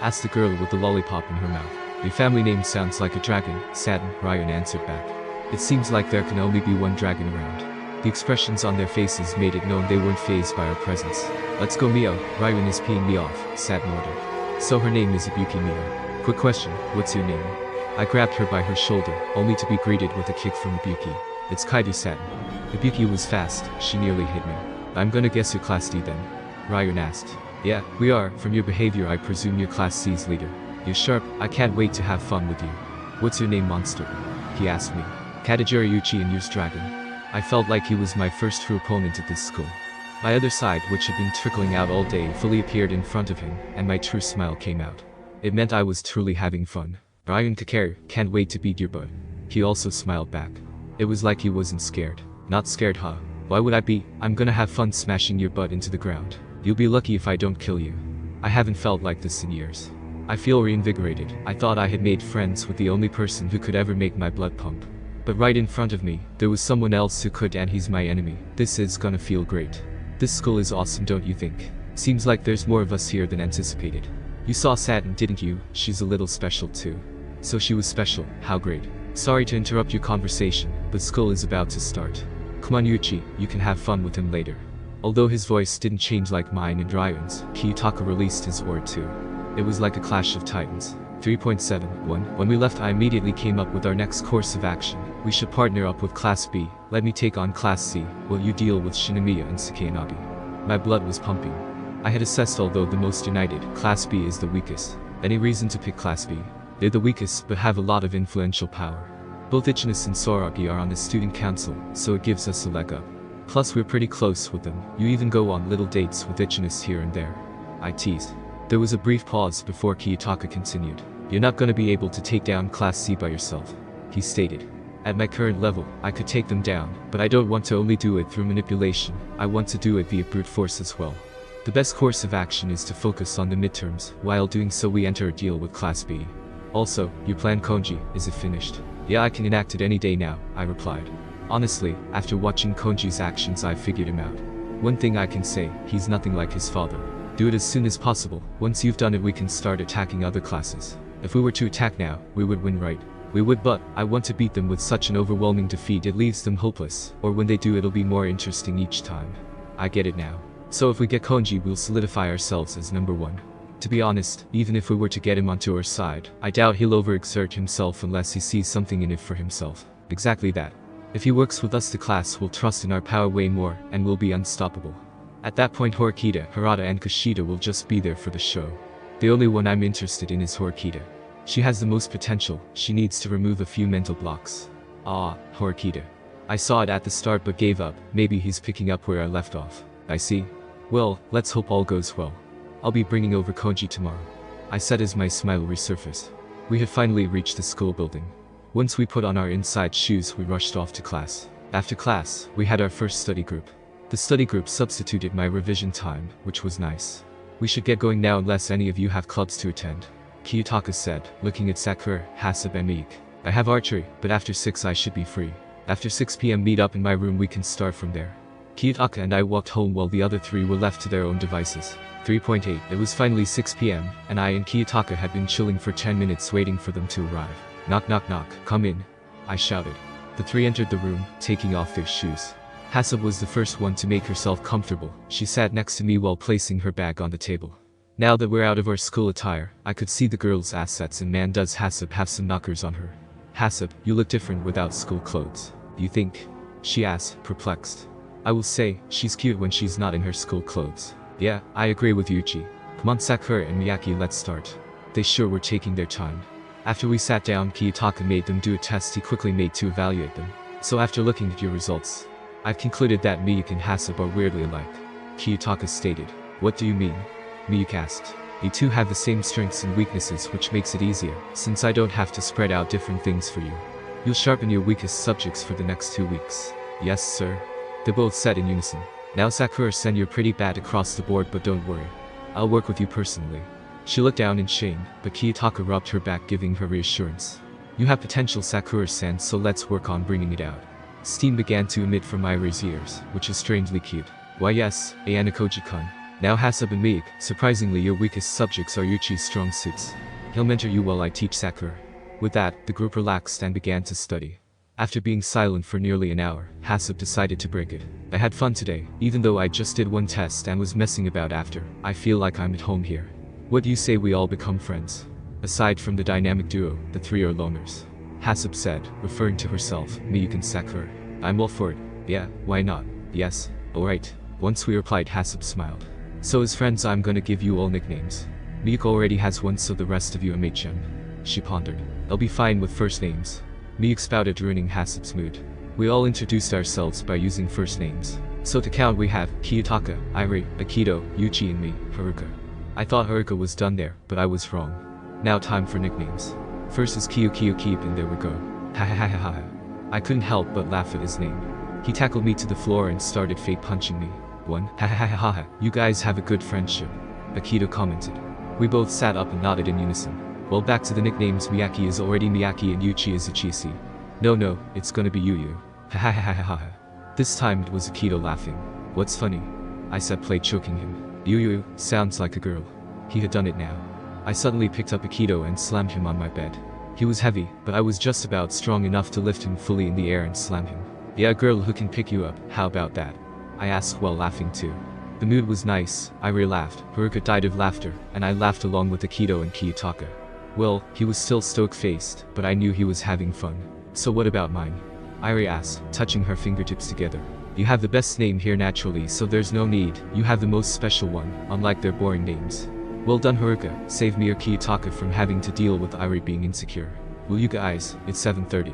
Asked the girl with the lollipop in her mouth. Your family name sounds like a dragon, Satin, Ryan answered back. It seems like there can only be one dragon around. The expressions on their faces made it known they weren't fazed by our presence. Let's go, Mio, Ryan is peeing me off, Satin ordered. So her name is Ibuki Mio. Quick question, what's your name? I grabbed her by her shoulder, only to be greeted with a kick from Ibuki. It's Kaido Satin. Ibuki was fast, she nearly hit me. I'm gonna guess you're Class D then? Ryan asked. Yeah, we are, from your behavior I presume you're Class C's leader. You're sharp, I can't wait to have fun with you. What's your name, monster? He asked me. Katagiri Yuuichi and yours dragon. I felt like he was my first true opponent at this school. My other side, which had been trickling out all day, fully appeared in front of him, and my true smile came out. It meant I was truly having fun. Ryan Kakari, can't wait to beat your butt. He also smiled back. It was like he wasn't scared. Not scared, huh? Why would I be? I'm gonna have fun smashing your butt into the ground. You'll be lucky if I don't kill you. I haven't felt like this in years. I feel reinvigorated. I thought I had made friends with the only person who could ever make my blood pump. But right in front of me, there was someone else who could, and he's my enemy. This is gonna feel great. This school is awesome, don't you think? Seems like there's more of us here than anticipated. You saw Satin, didn't you? She's a little special too. So she was special, how great. Sorry to interrupt your conversation, but school is about to start. Come on Yuuichi, you can have fun with him later. Although his voice didn't change like mine and Ryan's, Kiyotaka released his word too. It was like a clash of titans. 3.71. When we left, I immediately came up with our next course of action. We should partner up with Class B. Let me take on Class C, while you deal with Shinomiya and Sakayanagi. My blood was pumping. I had assessed although the most united, Class B is the weakest. Any reason to pick Class B? They're the weakest but have a lot of influential power. Both Ichinis and Soragi are on the student council, so it gives us a leg up. Plus we're pretty close with them. You even go on little dates with Ichinis here and there. I teased. There was a brief pause before Kiyotaka continued. You're not gonna be able to take down Class C by yourself, he stated. At my current level, I could take them down, but I don't want to only do it through manipulation, I want to do it via brute force as well. The best course of action is to focus on the midterms, while doing so we enter a deal with Class B. Also, your plan Konji, is it finished? Yeah, I can enact it any day now, I replied. Honestly, after watching Konji's actions I figured him out. One thing I can say, he's nothing like his father. Do it as soon as possible. Once you've done it we can start attacking other classes. If we were to attack now, we would win, right? We would, but I want to beat them with such an overwhelming defeat it leaves them hopeless, or when they do it'll be more interesting each time. I get it now. So if we get Konji we'll solidify ourselves as number one. To be honest, even if we were to get him onto our side, I doubt he'll overexert himself unless he sees something in it for himself. Exactly that. If he works with us the class will trust in our power way more, and we'll be unstoppable. At that point Horikita, Harada and Kushida will just be there for the show. The only one I'm interested in is Horikita. She has the most potential, she needs to remove a few mental blocks. Ah, Horikita. I saw it at the start but gave up, maybe he's picking up where I left off. I see. Well, let's hope all goes well. I'll be bringing over Konji tomorrow, I said as my smile resurfaced. We had finally reached the school building. Once we put on our inside shoes we rushed off to class. After class, we had our first study group. The study group substituted my revision time, which was nice. We should get going now unless any of you have clubs to attend, Kiyotaka said, looking at Sakura, Hasab and Meek. I have archery, but after 6 I should be free. After 6 PM meet up in my room we can start from there. Kiyotaka and I walked home while the other 3 were left to their own devices. 3.8. It was finally 6 PM, and I and Kiyotaka had been chilling for 10 minutes waiting for them to arrive. Knock knock knock, come in, I shouted. The 3 entered the room, taking off their shoes. Hasab was the first one to make herself comfortable. She sat next to me while placing her bag on the table. Now that we're out of our school attire, I could see the girl's assets and man does Hasab have some knockers on her. Hasab, you look different without school clothes. You think? She asked, perplexed. I will say, she's cute when she's not in her school clothes. Yeah, I agree with Yuuichi. Come on Sakura and Miyaki, let's start. They sure were taking their time. After we sat down Kiyotaka made them do a test he quickly made to evaluate them. So after looking at your results, I've concluded that Miyuki and Hasab are weirdly alike, Kiyotaka stated. What do you mean? Miyuki asked. You two have the same strengths and weaknesses which makes it easier, since I don't have to spread out different things for you. You'll sharpen your weakest subjects for the next 2 weeks. Yes sir. They both said in unison. Now Sakura-sen you're pretty bad across the board but don't worry. I'll work with you personally. She looked down in shame, but Kiyotaka rubbed her back giving her reassurance. You have potential Sakura-san so let's work on bringing it out. Steam began to emit from Ire's ears, which is strangely cute. Why yes, Ayanokoji-kun. Now Hasab and Miyuki, surprisingly your weakest subjects are Yuuichi's strong suits. He'll mentor you while I teach Sakura. With that, the group relaxed and began to study. After being silent for nearly an hour, Hasab decided to break it. I had fun today, even though I just did one test and was messing about after. I feel like I'm at home here. What do you say we all become friends? Aside from the dynamic duo, the 3 are loners. Hasab said, referring to herself, Miyuki and Sakura. I'm all for it. Yeah, why not? Yes, alright. Once we replied Hasab smiled. So as friends I'm gonna give you all nicknames. Miyuki already has one so the rest of you MHM. She pondered. I'll be fine with first names. Miyuki spouted ruining Hasab's mood. We all introduced ourselves by using first names. So to count we have Kiyotaka, Ire, Akito, Yuuichi and me, Haruka. I thought Haruka was done there, but I was wrong. Now time for nicknames. First is Keep and there we go. Ha ha ha ha ha. I couldn't help but laugh at his name. He tackled me to the floor and started fake punching me. One, ha ha ha ha ha. You guys have a good friendship, Akito commented. We both sat up and nodded in unison. Well back to the nicknames Miyaki is already Miyaki and Yuuichi is Ichisi. No, it's gonna be Yuyu. Ha ha ha ha ha ha. This time it was Akito laughing. What's funny? I said play choking him. Yuyu, sounds like a girl. He had done it now. I suddenly picked up Akito and slammed him on my bed. He was heavy, but I was just about strong enough to lift him fully in the air and slam him. Yeah, a girl who can pick you up, how about that? I asked while laughing too. The mood was nice, Irie laughed, Haruka died of laughter, and I laughed along with Akito and Kiyotaka. Well, he was still stoic-faced, but I knew he was having fun. So what about mine? Irie asked, touching her fingertips together. You have the best name here naturally, so there's no need, you have the most special one, unlike their boring names. Well done Haruka, save me or Kiyotaka from having to deal with Irie being insecure. Will you guys, it's 7:30.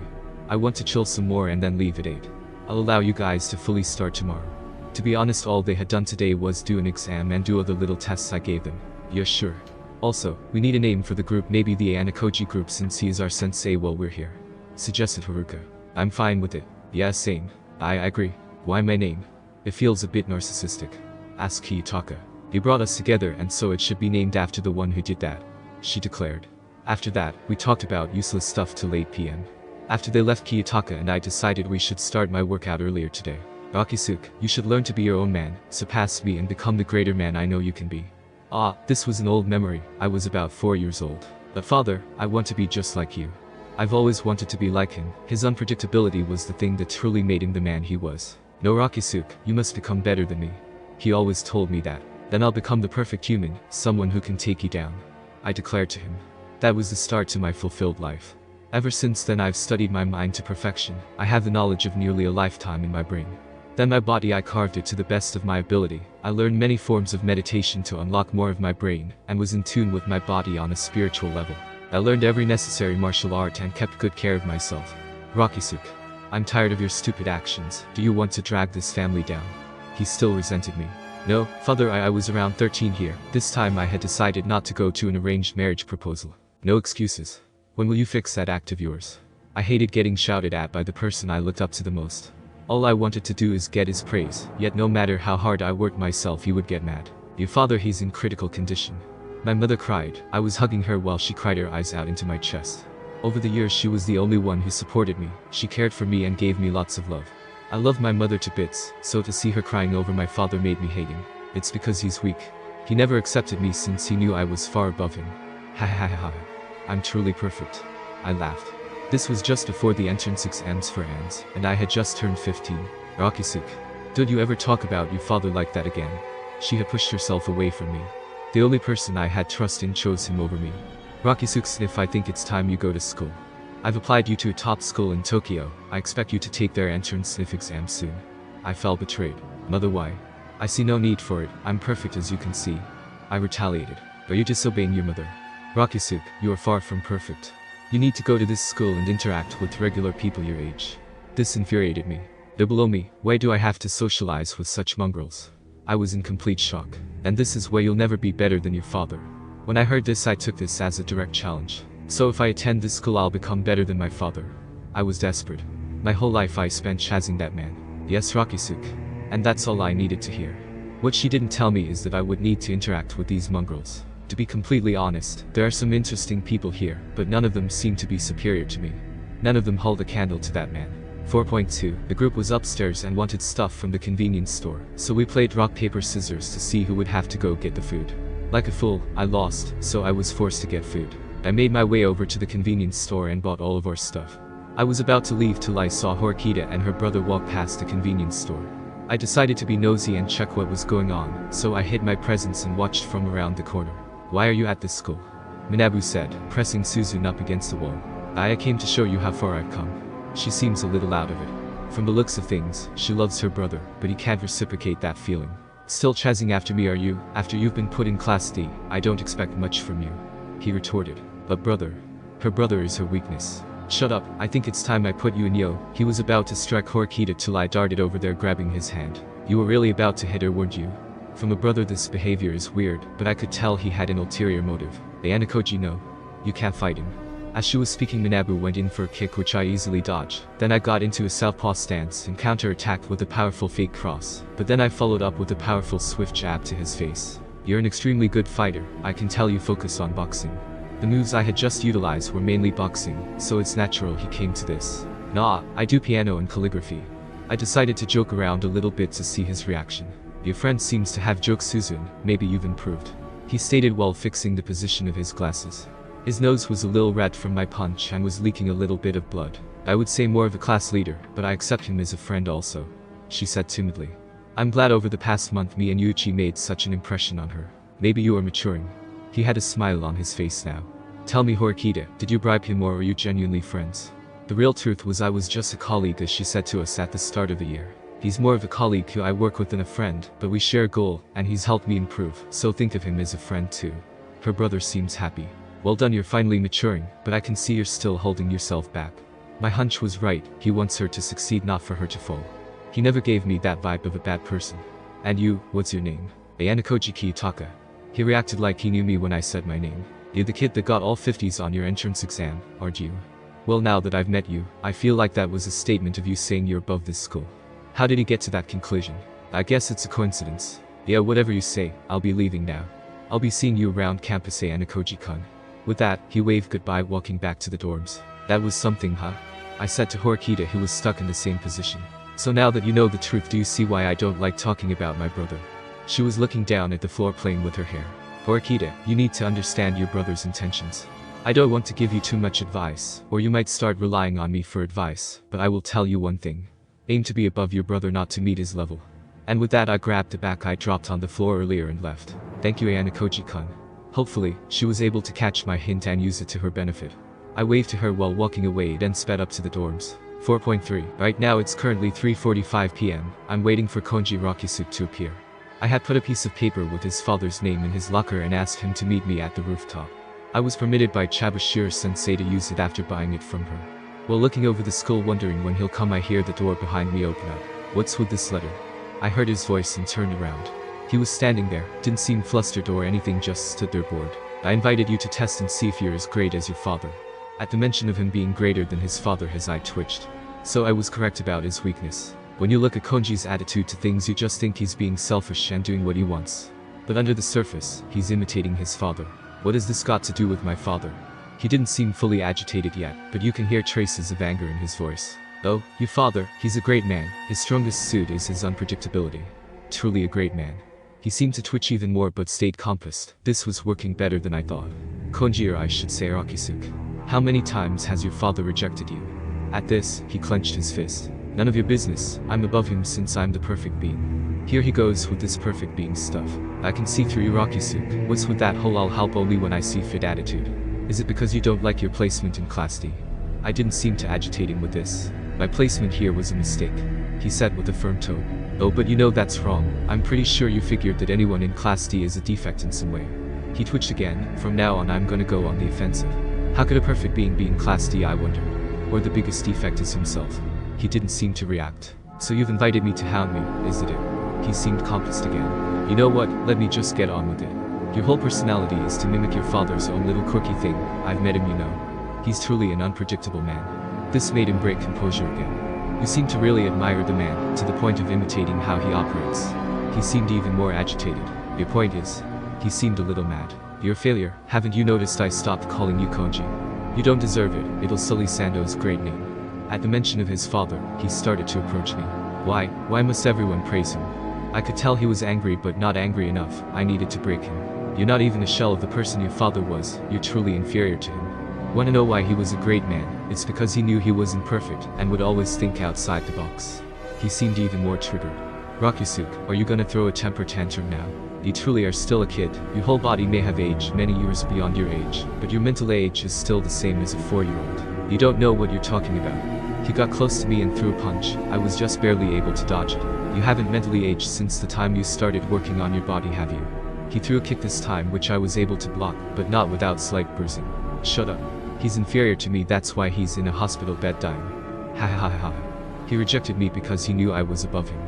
I want to chill some more and then leave at 8. I'll allow you guys to fully start tomorrow. To be honest, all they had done today was do an exam and do other little tests I gave them. Yeah, sure. Also, we need a name for the group, maybe the Anakoji group since he is our sensei while we're here. Suggested Haruka. I'm fine with it. Yeah, same. I agree. Why my name? It feels a bit narcissistic. Asked Kiyotaka. He brought us together and so it should be named after the one who did that. She declared. After that, we talked about useless stuff till 8 p.m. After they left, Kiyotaka and I decided we should start my workout earlier today. Rakisuke, you should learn to be your own man, surpass me and become the greater man I know you can be. Ah, this was an old memory. I was about 4 years old. But father, I want to be just like you. I've always wanted to be like him. His unpredictability was the thing that truly made him the man he was. No Rakisuke, you must become better than me. He always told me that. Then I'll become the perfect human, someone who can take you down. I declared to him. That was the start to my fulfilled life. Ever since then I've studied my mind to perfection. I have the knowledge of nearly a lifetime in my brain. Then my body I carved it to the best of my ability. I learned many forms of meditation to unlock more of my brain, and was in tune with my body on a spiritual level. I learned every necessary martial art and kept good care of myself. Rakisuke, I'm tired of your stupid actions. Do you want to drag this family down? He still resented me. No, father, I was around 13 here. This time I had decided not to go to an arranged marriage proposal. No excuses. When will you fix that act of yours? I hated getting shouted at by the person I looked up to the most. All I wanted to do is get his praise, yet no matter how hard I worked myself he would get mad. Your father, he's in critical condition. My mother cried. I was hugging her while she cried her eyes out into my chest. Over the years she was the only one who supported me. She cared for me and gave me lots of love. I loved my mother to bits, so to see her crying over my father made me hate him. It's because he's weak. He never accepted me since he knew I was far above him. Ha ha ha ha. I'm truly perfect. I laughed. This was just before the entrance exams for Anne's, and I had just turned 15. Rakisuke, don't you ever talk about your father like that again. She had pushed herself away from me. The only person I had trust in chose him over me. Rakisuke, sniff, I think it's time you go to school. I've applied you to a top school in Tokyo. I expect you to take their entrance sniff exam soon. I felt betrayed. Mother, why? I see no need for it. I'm perfect as you can see. I retaliated. Are you disobeying your mother? Rakisuke, you are far from perfect. You need to go to this school and interact with regular people your age. This infuriated me. They're below me. Why do I have to socialize with such mongrels? I was in complete shock. And this is why you'll never be better than your father. When I heard this I took this as a direct challenge. So if I attend this school I'll become better than my father. I was desperate. My whole life I spent chasing that man. Yes, Rakisuke. And that's all I needed to hear. What she didn't tell me is that I would need to interact with these mongrels. To be completely honest, there are some interesting people here, but none of them seem to be superior to me. None of them hold a candle to that man. 4.2. The group was upstairs and wanted stuff from the convenience store, so we played rock paper scissors to see who would have to go get the food. Like a fool, I lost, so I was forced to get food. I made my way over to the convenience store and bought all of our stuff. I was about to leave till I saw Horikita and her brother walk past the convenience store. I decided to be nosy and check what was going on, so I hid my presence and watched from around the corner. Why are you at this school? Minabu said, pressing Suzune up against the wall. I came to show you how far I've come. She seems a little out of it. From the looks of things, she loves her brother, but he can't reciprocate that feeling. Still chasing after me are you? After you've been put in Class D, I don't expect much from you. He retorted. But brother. Her brother is her weakness. Shut up, I think it's time I put you in yo. He was about to strike Horikita till I darted over there grabbing his hand. You were really about to hit her, weren't you? From a brother this behavior is weird, but I could tell he had an ulterior motive. The Anakoji, no. You can't fight him. As she was speaking, Minabu went in for a kick which I easily dodged. Then I got into a southpaw stance and counter-attacked with a powerful fake cross. But then I followed up with a powerful swift jab to his face. You're an extremely good fighter. I can tell you focus on boxing. The moves I had just utilized were mainly boxing, so it's natural he came to this. Nah, I do piano and calligraphy. I decided to joke around a little bit to see his reaction. Your friend seems to have jokes, Suzune. Maybe you've improved. He stated while fixing the position of his glasses. His nose was a little red from my punch and was leaking a little bit of blood. I would say more of a class leader, but I accept him as a friend also. She said timidly. I'm glad over the past month me and Yuuichi made such an impression on her. Maybe you are maturing. He had a smile on his face now. Tell me, Horikita, did you bribe him or are you genuinely friends? The real truth was I was just a colleague, as she said to us at the start of the year. He's more of a colleague who I work with than a friend, but we share a goal, and he's helped me improve, so think of him as a friend too. Her brother seems happy. Well done, you're finally maturing, but I can see you're still holding yourself back. My hunch was right, he wants her to succeed, not for her to fall. He never gave me that vibe of a bad person. And you, what's your name? Ayanakoji Kiyotaka. He reacted like he knew me when I said my name. You're the kid that got all 50s on your entrance exam, aren't you? Well, now that I've met you, I feel like that was a statement of you saying you're above this school. How did he get to that conclusion? I guess it's a coincidence. Yeah, whatever you say, I'll be leaving now. I'll be seeing you around campus, Ayanakoji-kun. With that, he waved goodbye, walking back to the dorms. That was something, huh? I said to Horikita, who was stuck in the same position. So now that you know the truth, do you see why I don't like talking about my brother? She was looking down at the floor, playing with her hair. Horikita, you need to understand your brother's intentions. I don't want to give you too much advice, or you might start relying on me for advice, but I will tell you one thing. Aim to be above your brother, not to meet his level. And with that, I grabbed the back I dropped on the floor earlier and left. Thank you, Ayanakoji-kun. Hopefully, she was able to catch my hint and use it to her benefit. I waved to her while walking away, then sped up to the dorms. 4.3. Right now it's currently 3:45 p.m. I'm waiting for Konji Rakusuke to appear. I had put a piece of paper with his father's name in his locker and asked him to meet me at the rooftop. I was permitted by Chabashiro-sensei to use it after buying it from her. While looking over the school wondering when he'll come, I hear the door behind me open up. What's with this letter? I heard his voice and turned around. He was standing there, didn't seem flustered or anything, just stood there bored. I invited you to test and see if you're as great as your father. At the mention of him being greater than his father, his eye twitched. So I was correct about his weakness. When you look at Konji's attitude to things, you just think he's being selfish and doing what he wants. But under the surface, he's imitating his father. What has this got to do with my father? He didn't seem fully agitated yet, but you can hear traces of anger in his voice. Oh, your father, he's a great man. His strongest suit is his unpredictability. Truly a great man. He seemed to twitch even more but stayed composed. This was working better than I thought. Konji, or I should say Rakusuke. How many times has your father rejected you? At this, he clenched his fist. None of your business. I'm above him since I'm the perfect being. Here he goes with this perfect being stuff. I can see through you, Rakusuke. What's with that whole "I'll help only when I see fit" attitude? Is it because you don't like your placement in Class D? I didn't seem to agitate him with this. My placement here was a mistake, he said with a firm tone. Oh, but you know that's wrong. I'm pretty sure you figured that anyone in Class D is a defect in some way. He twitched again. From now on, I'm gonna go on the offensive. How could a perfect being be in Class D, I wonder? Or the biggest defect is himself? He didn't seem to react. So you've invited me to hound me, isn't it? He seemed composed again. You know what, let me just get on with it. Your whole personality is to mimic your father's own little quirky thing. I've met him, you know. He's truly an unpredictable man. This made him break composure again. You seem to really admire the man, to the point of imitating how he operates. He seemed even more agitated. Your point is, he seemed a little mad. You're a failure. Haven't you noticed I stopped calling you Konji? You don't deserve it. It'll sully Sando's great name. At the mention of his father, he started to approach me. Why must everyone praise him? I could tell he was angry, but not angry enough. I needed to break him. You're not even a shell of the person your father was. You're truly inferior to him. Want to know why he was a great man? It's because he knew he wasn't perfect and would always think outside the box. He seemed even more triggered. Rakusuke, are you gonna throw a temper tantrum now? You truly are still a kid. Your whole body may have aged many years beyond your age, but your mental age is still the same as a 4-year-old. You don't know what you're talking about. He got close to me and threw a punch. I was just barely able to dodge it. You haven't mentally aged since the time you started working on your body, have you? He threw a kick this time, which I was able to block, but not without slight bruising. Shut up. He's inferior to me, that's why he's in a hospital bed dying. Ha ha ha ha. He rejected me because he knew I was above him.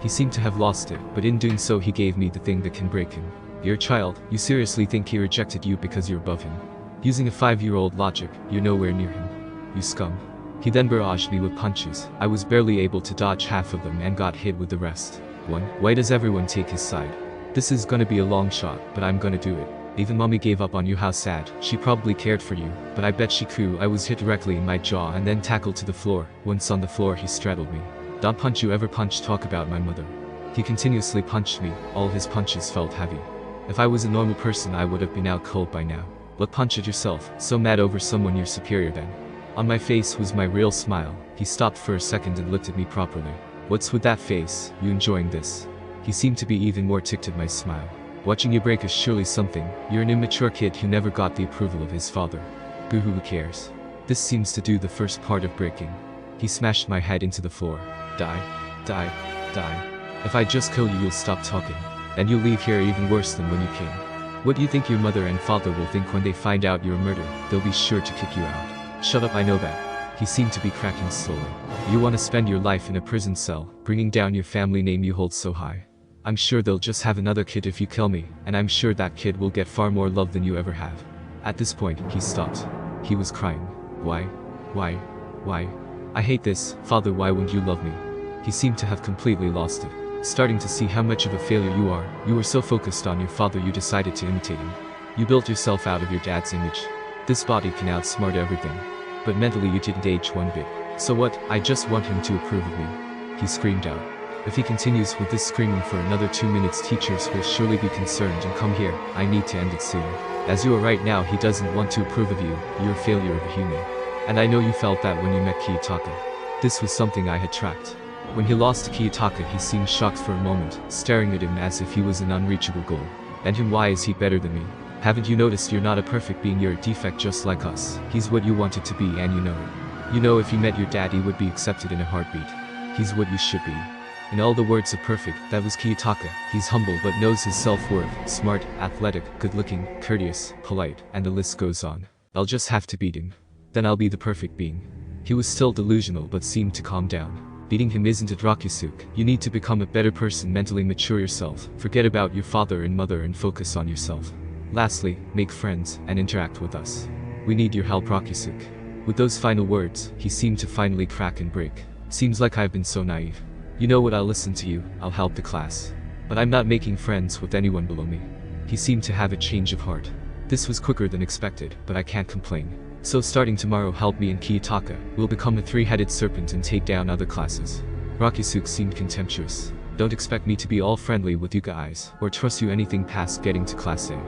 He seemed to have lost it, but in doing so he gave me the thing that can break him. You're a child. You seriously think he rejected you because you're above him? Using a 5-year-old logic, you're nowhere near him. You scum. He then barraged me with punches. I was barely able to dodge half of them and got hit with the rest. Why does everyone take his side? This is gonna be a long shot, but I'm gonna do it. Even mommy gave up on you. How sad. She probably cared for you, but I bet she could. I was hit directly in my jaw and then tackled to the floor. Once on the floor he straddled me. Don't punch you ever punch, talk about my mother. He continuously punched me. All his punches felt heavy. If I was a normal person I would have been out cold by now. Look, punch at yourself. So mad over someone you're superior than. On my face was my real smile. He stopped for a second and looked at me properly. What's with that face? You enjoying this? He seemed to be even more ticked at my smile. Watching you break is surely something. You're an immature kid who never got the approval of his father. Boo-hoo, who cares? This seems to do the first part of breaking. He smashed my head into the floor. Die. Die. Die. If I just kill you, you'll stop talking. And you'll leave here even worse than when you came. What do you think your mother and father will think when they find out you're a murderer? They'll be sure to kick you out. Shut up, I know that. He seemed to be cracking slowly. You want to spend your life in a prison cell, bringing down your family name you hold so high. I'm sure they'll just have another kid if you kill me, and I'm sure that kid will get far more love than you ever have. At this point, he stopped. He was crying. Why? Why? I hate this, Father, why won't you love me? He seemed to have completely lost it. Starting to see how much of a failure you are. You were so focused on your father you decided to imitate him. You built yourself out of your dad's image. This body can outsmart everything. But mentally you didn't age one bit. So what? I just want him to approve of me. He screamed out. If he continues with this screaming for another 2 minutes, teachers will surely be concerned and come here. I need to end it soon. As you are right now, he doesn't want to approve of you. You're a failure of a human. And I know you felt that when you met Kiyotaka. This was something I had tracked. When he lost to Kiyotaka, he seemed shocked for a moment, staring at him as if he was an unreachable goal. And him, why is he better than me? Haven't you noticed you're not a perfect being, you're a defect just like us. He's what you wanted to be and you know it. You know if you met your dad he would be accepted in a heartbeat. He's what you should be. In all the words of perfect, that was Kiyotaka. He's humble but knows his self-worth, smart, athletic, good-looking, courteous, polite, and the list goes on. I'll just have to beat him. Then I'll be the perfect being. He was still delusional but seemed to calm down. Beating him isn't it, Rakusuke. You need to become a better person, mentally mature yourself, forget about your father and mother and focus on yourself. Lastly, make friends and interact with us. We need your help, Rakusuke. With those final words, he seemed to finally crack and break. Seems like I've been so naive. You know what, I'll listen to you, I'll help the class. But I'm not making friends with anyone below me. He seemed to have a change of heart. This was quicker than expected, but I can't complain. So starting tomorrow, help me and Kiyotaka. We'll become a three-headed serpent and take down other classes. Rakusuke seemed contemptuous. Don't expect me to be all friendly with you guys, or trust you anything past getting to class A.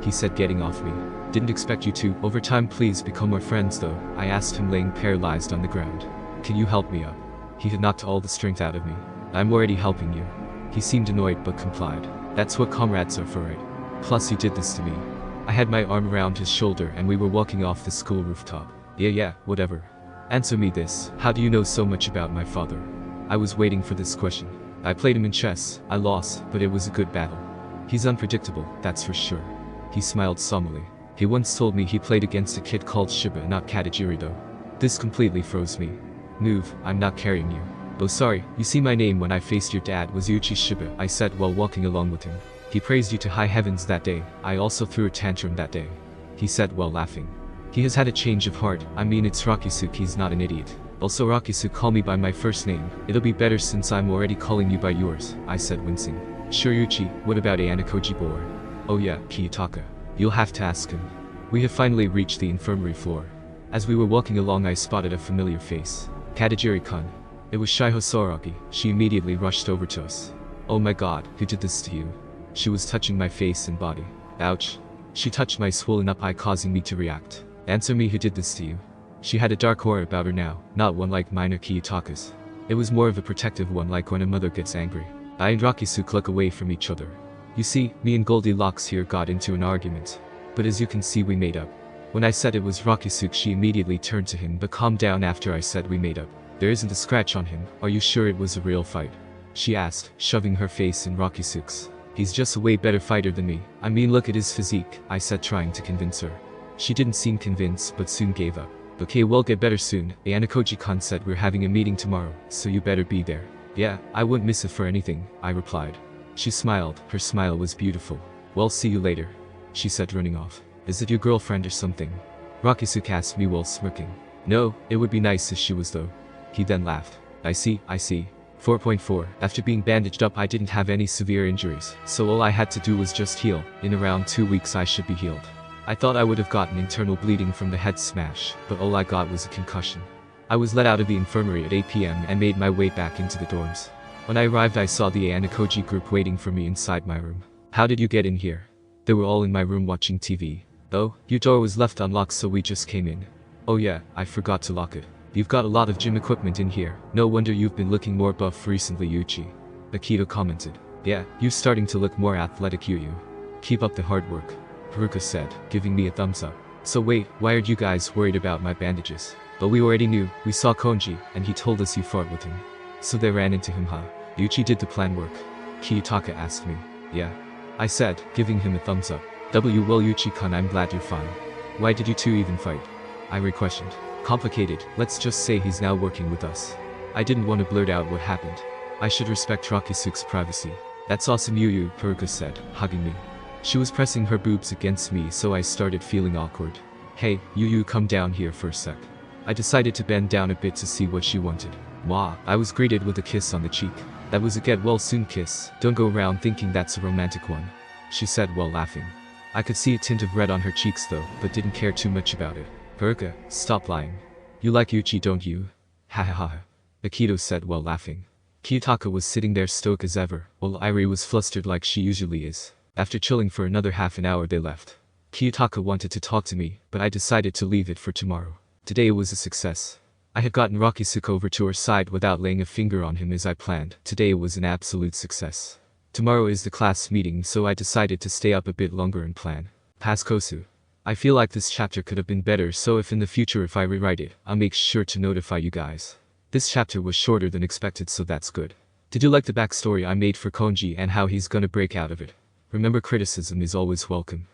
He said, getting off me. Didn't expect you to. Over time, please become our friends though. I asked him, laying paralyzed on the ground. Can you help me up? He had knocked all the strength out of me. I'm already helping you. He seemed annoyed but complied. That's what comrades are for, right? Plus you did this to me. I had my arm around his shoulder and we were walking off the school rooftop. Yeah, whatever. Answer me this. How do you know so much about my father? I was waiting for this question. I played him in chess. I lost, but it was a good battle. He's unpredictable, that's for sure. He smiled solemnly. He once told me he played against a kid called Shiba, not Katagiri though. This completely froze me. Move, I'm not carrying you. Oh sorry, you see my name when I faced your dad was Yuuichi Shiba, I said while walking along with him. He praised you to high heavens that day. I also threw a tantrum that day. He said while laughing. He has had a change of heart. I mean, it's Rakusuke, he's not an idiot. Also Rakusuke, call me by my first name. It'll be better since I'm already calling you by yours, I said wincing. Sure Yuuichi, what about Ayanokoji boy? Oh yeah, Kiyotaka. You'll have to ask him. We have finally reached the infirmary floor. As we were walking along I spotted a familiar face. Katagiri-kun. It was Shiho Soraki. She immediately rushed over to us. Oh my god, who did this to you? She was touching my face and body. Ouch. She touched my swollen up eye, causing me to react. Answer me, who did this to you? She had a dark aura about her now, not one like mine or Kiyotaka's. It was more of a protective one, like when a mother gets angry. I and Rakusuke look away from each other. You see, me and Goldilocks here got into an argument. But as you can see, we made up. When I said it was Rakusuke, she immediately turned to him but calmed down after I said we made up. There isn't a scratch on him. Are you sure it was a real fight? She asked, shoving her face in Rakusuke's. He's just a way better fighter than me. I mean, look at his physique, I said, trying to convince her. She didn't seem convinced but soon gave up. Okay, we'll get better soon. Ayanokoji-kun said we're having a meeting tomorrow, so you better be there. Yeah, I wouldn't miss it for anything, I replied. She smiled. Her smile was beautiful. Well, see you later, she said, running off. Is it your girlfriend or something? Rakusuke asked me while smirking. No, it would be nice if she was though. He then laughed. I see. 4.4. After being bandaged up I didn't have any severe injuries, so all I had to do was just heal. In around 2 weeks I should be healed. I thought I would have gotten internal bleeding from the head smash, but all I got was a concussion. I was let out of the infirmary at 8 p.m. and made my way back into the dorms. When I arrived I saw the Ayanokoji group waiting for me inside my room. How did you get in here? They were all in my room watching TV. Oh, your door was left unlocked so we just came in. Oh yeah, I forgot to lock it. You've got a lot of gym equipment in here. No wonder you've been looking more buff recently, Yuuichi. Akito commented. Yeah, you're starting to look more athletic, Yuyu. Keep up the hard work, Haruka said, giving me a thumbs up. So wait, why are you guys worried about my bandages? But we already knew, we saw Konji, and he told us you fought with him. So they ran into him, huh? Yuuichi did the plan work? Kiyotaka asked me. Yeah. I said, giving him a thumbs up. Well, Yuuichi-kun, I'm glad you're fine. Why did you two even fight? I re-questioned. Complicated, let's just say he's now working with us. I didn't want to blurt out what happened. I should respect Rakisuke's privacy. That's awesome, Yuyu, Haruka said, hugging me. She was pressing her boobs against me, so I started feeling awkward. Hey, Yuyu, come down here for a sec. I decided to bend down a bit to see what she wanted. Mwah, I was greeted with a kiss on the cheek. That was a get well soon kiss, don't go around thinking that's a romantic one, she said while laughing. I could see a tint of red on her cheeks though, but didn't care too much about it. Haruka, stop lying. You like Yuuichi, don't you? Ha ha ha. Akito said while laughing. Kiyotaka was sitting there stoic as ever, while Irie was flustered like she usually is. After chilling for another half an hour they left. Kiyotaka wanted to talk to me, but I decided to leave it for tomorrow. Today it was a success. I had gotten Rakisuke over to her side without laying a finger on him as I planned. Today it was an absolute success. Tomorrow is the class meeting, so I decided to stay up a bit longer and plan. Pass kosu. I feel like this chapter could have been better, so if in the future if I rewrite it, I'll make sure to notify you guys. This chapter was shorter than expected, so that's good. Did you like the backstory I made for Konji and how he's gonna break out of it? Remember, criticism is always welcome.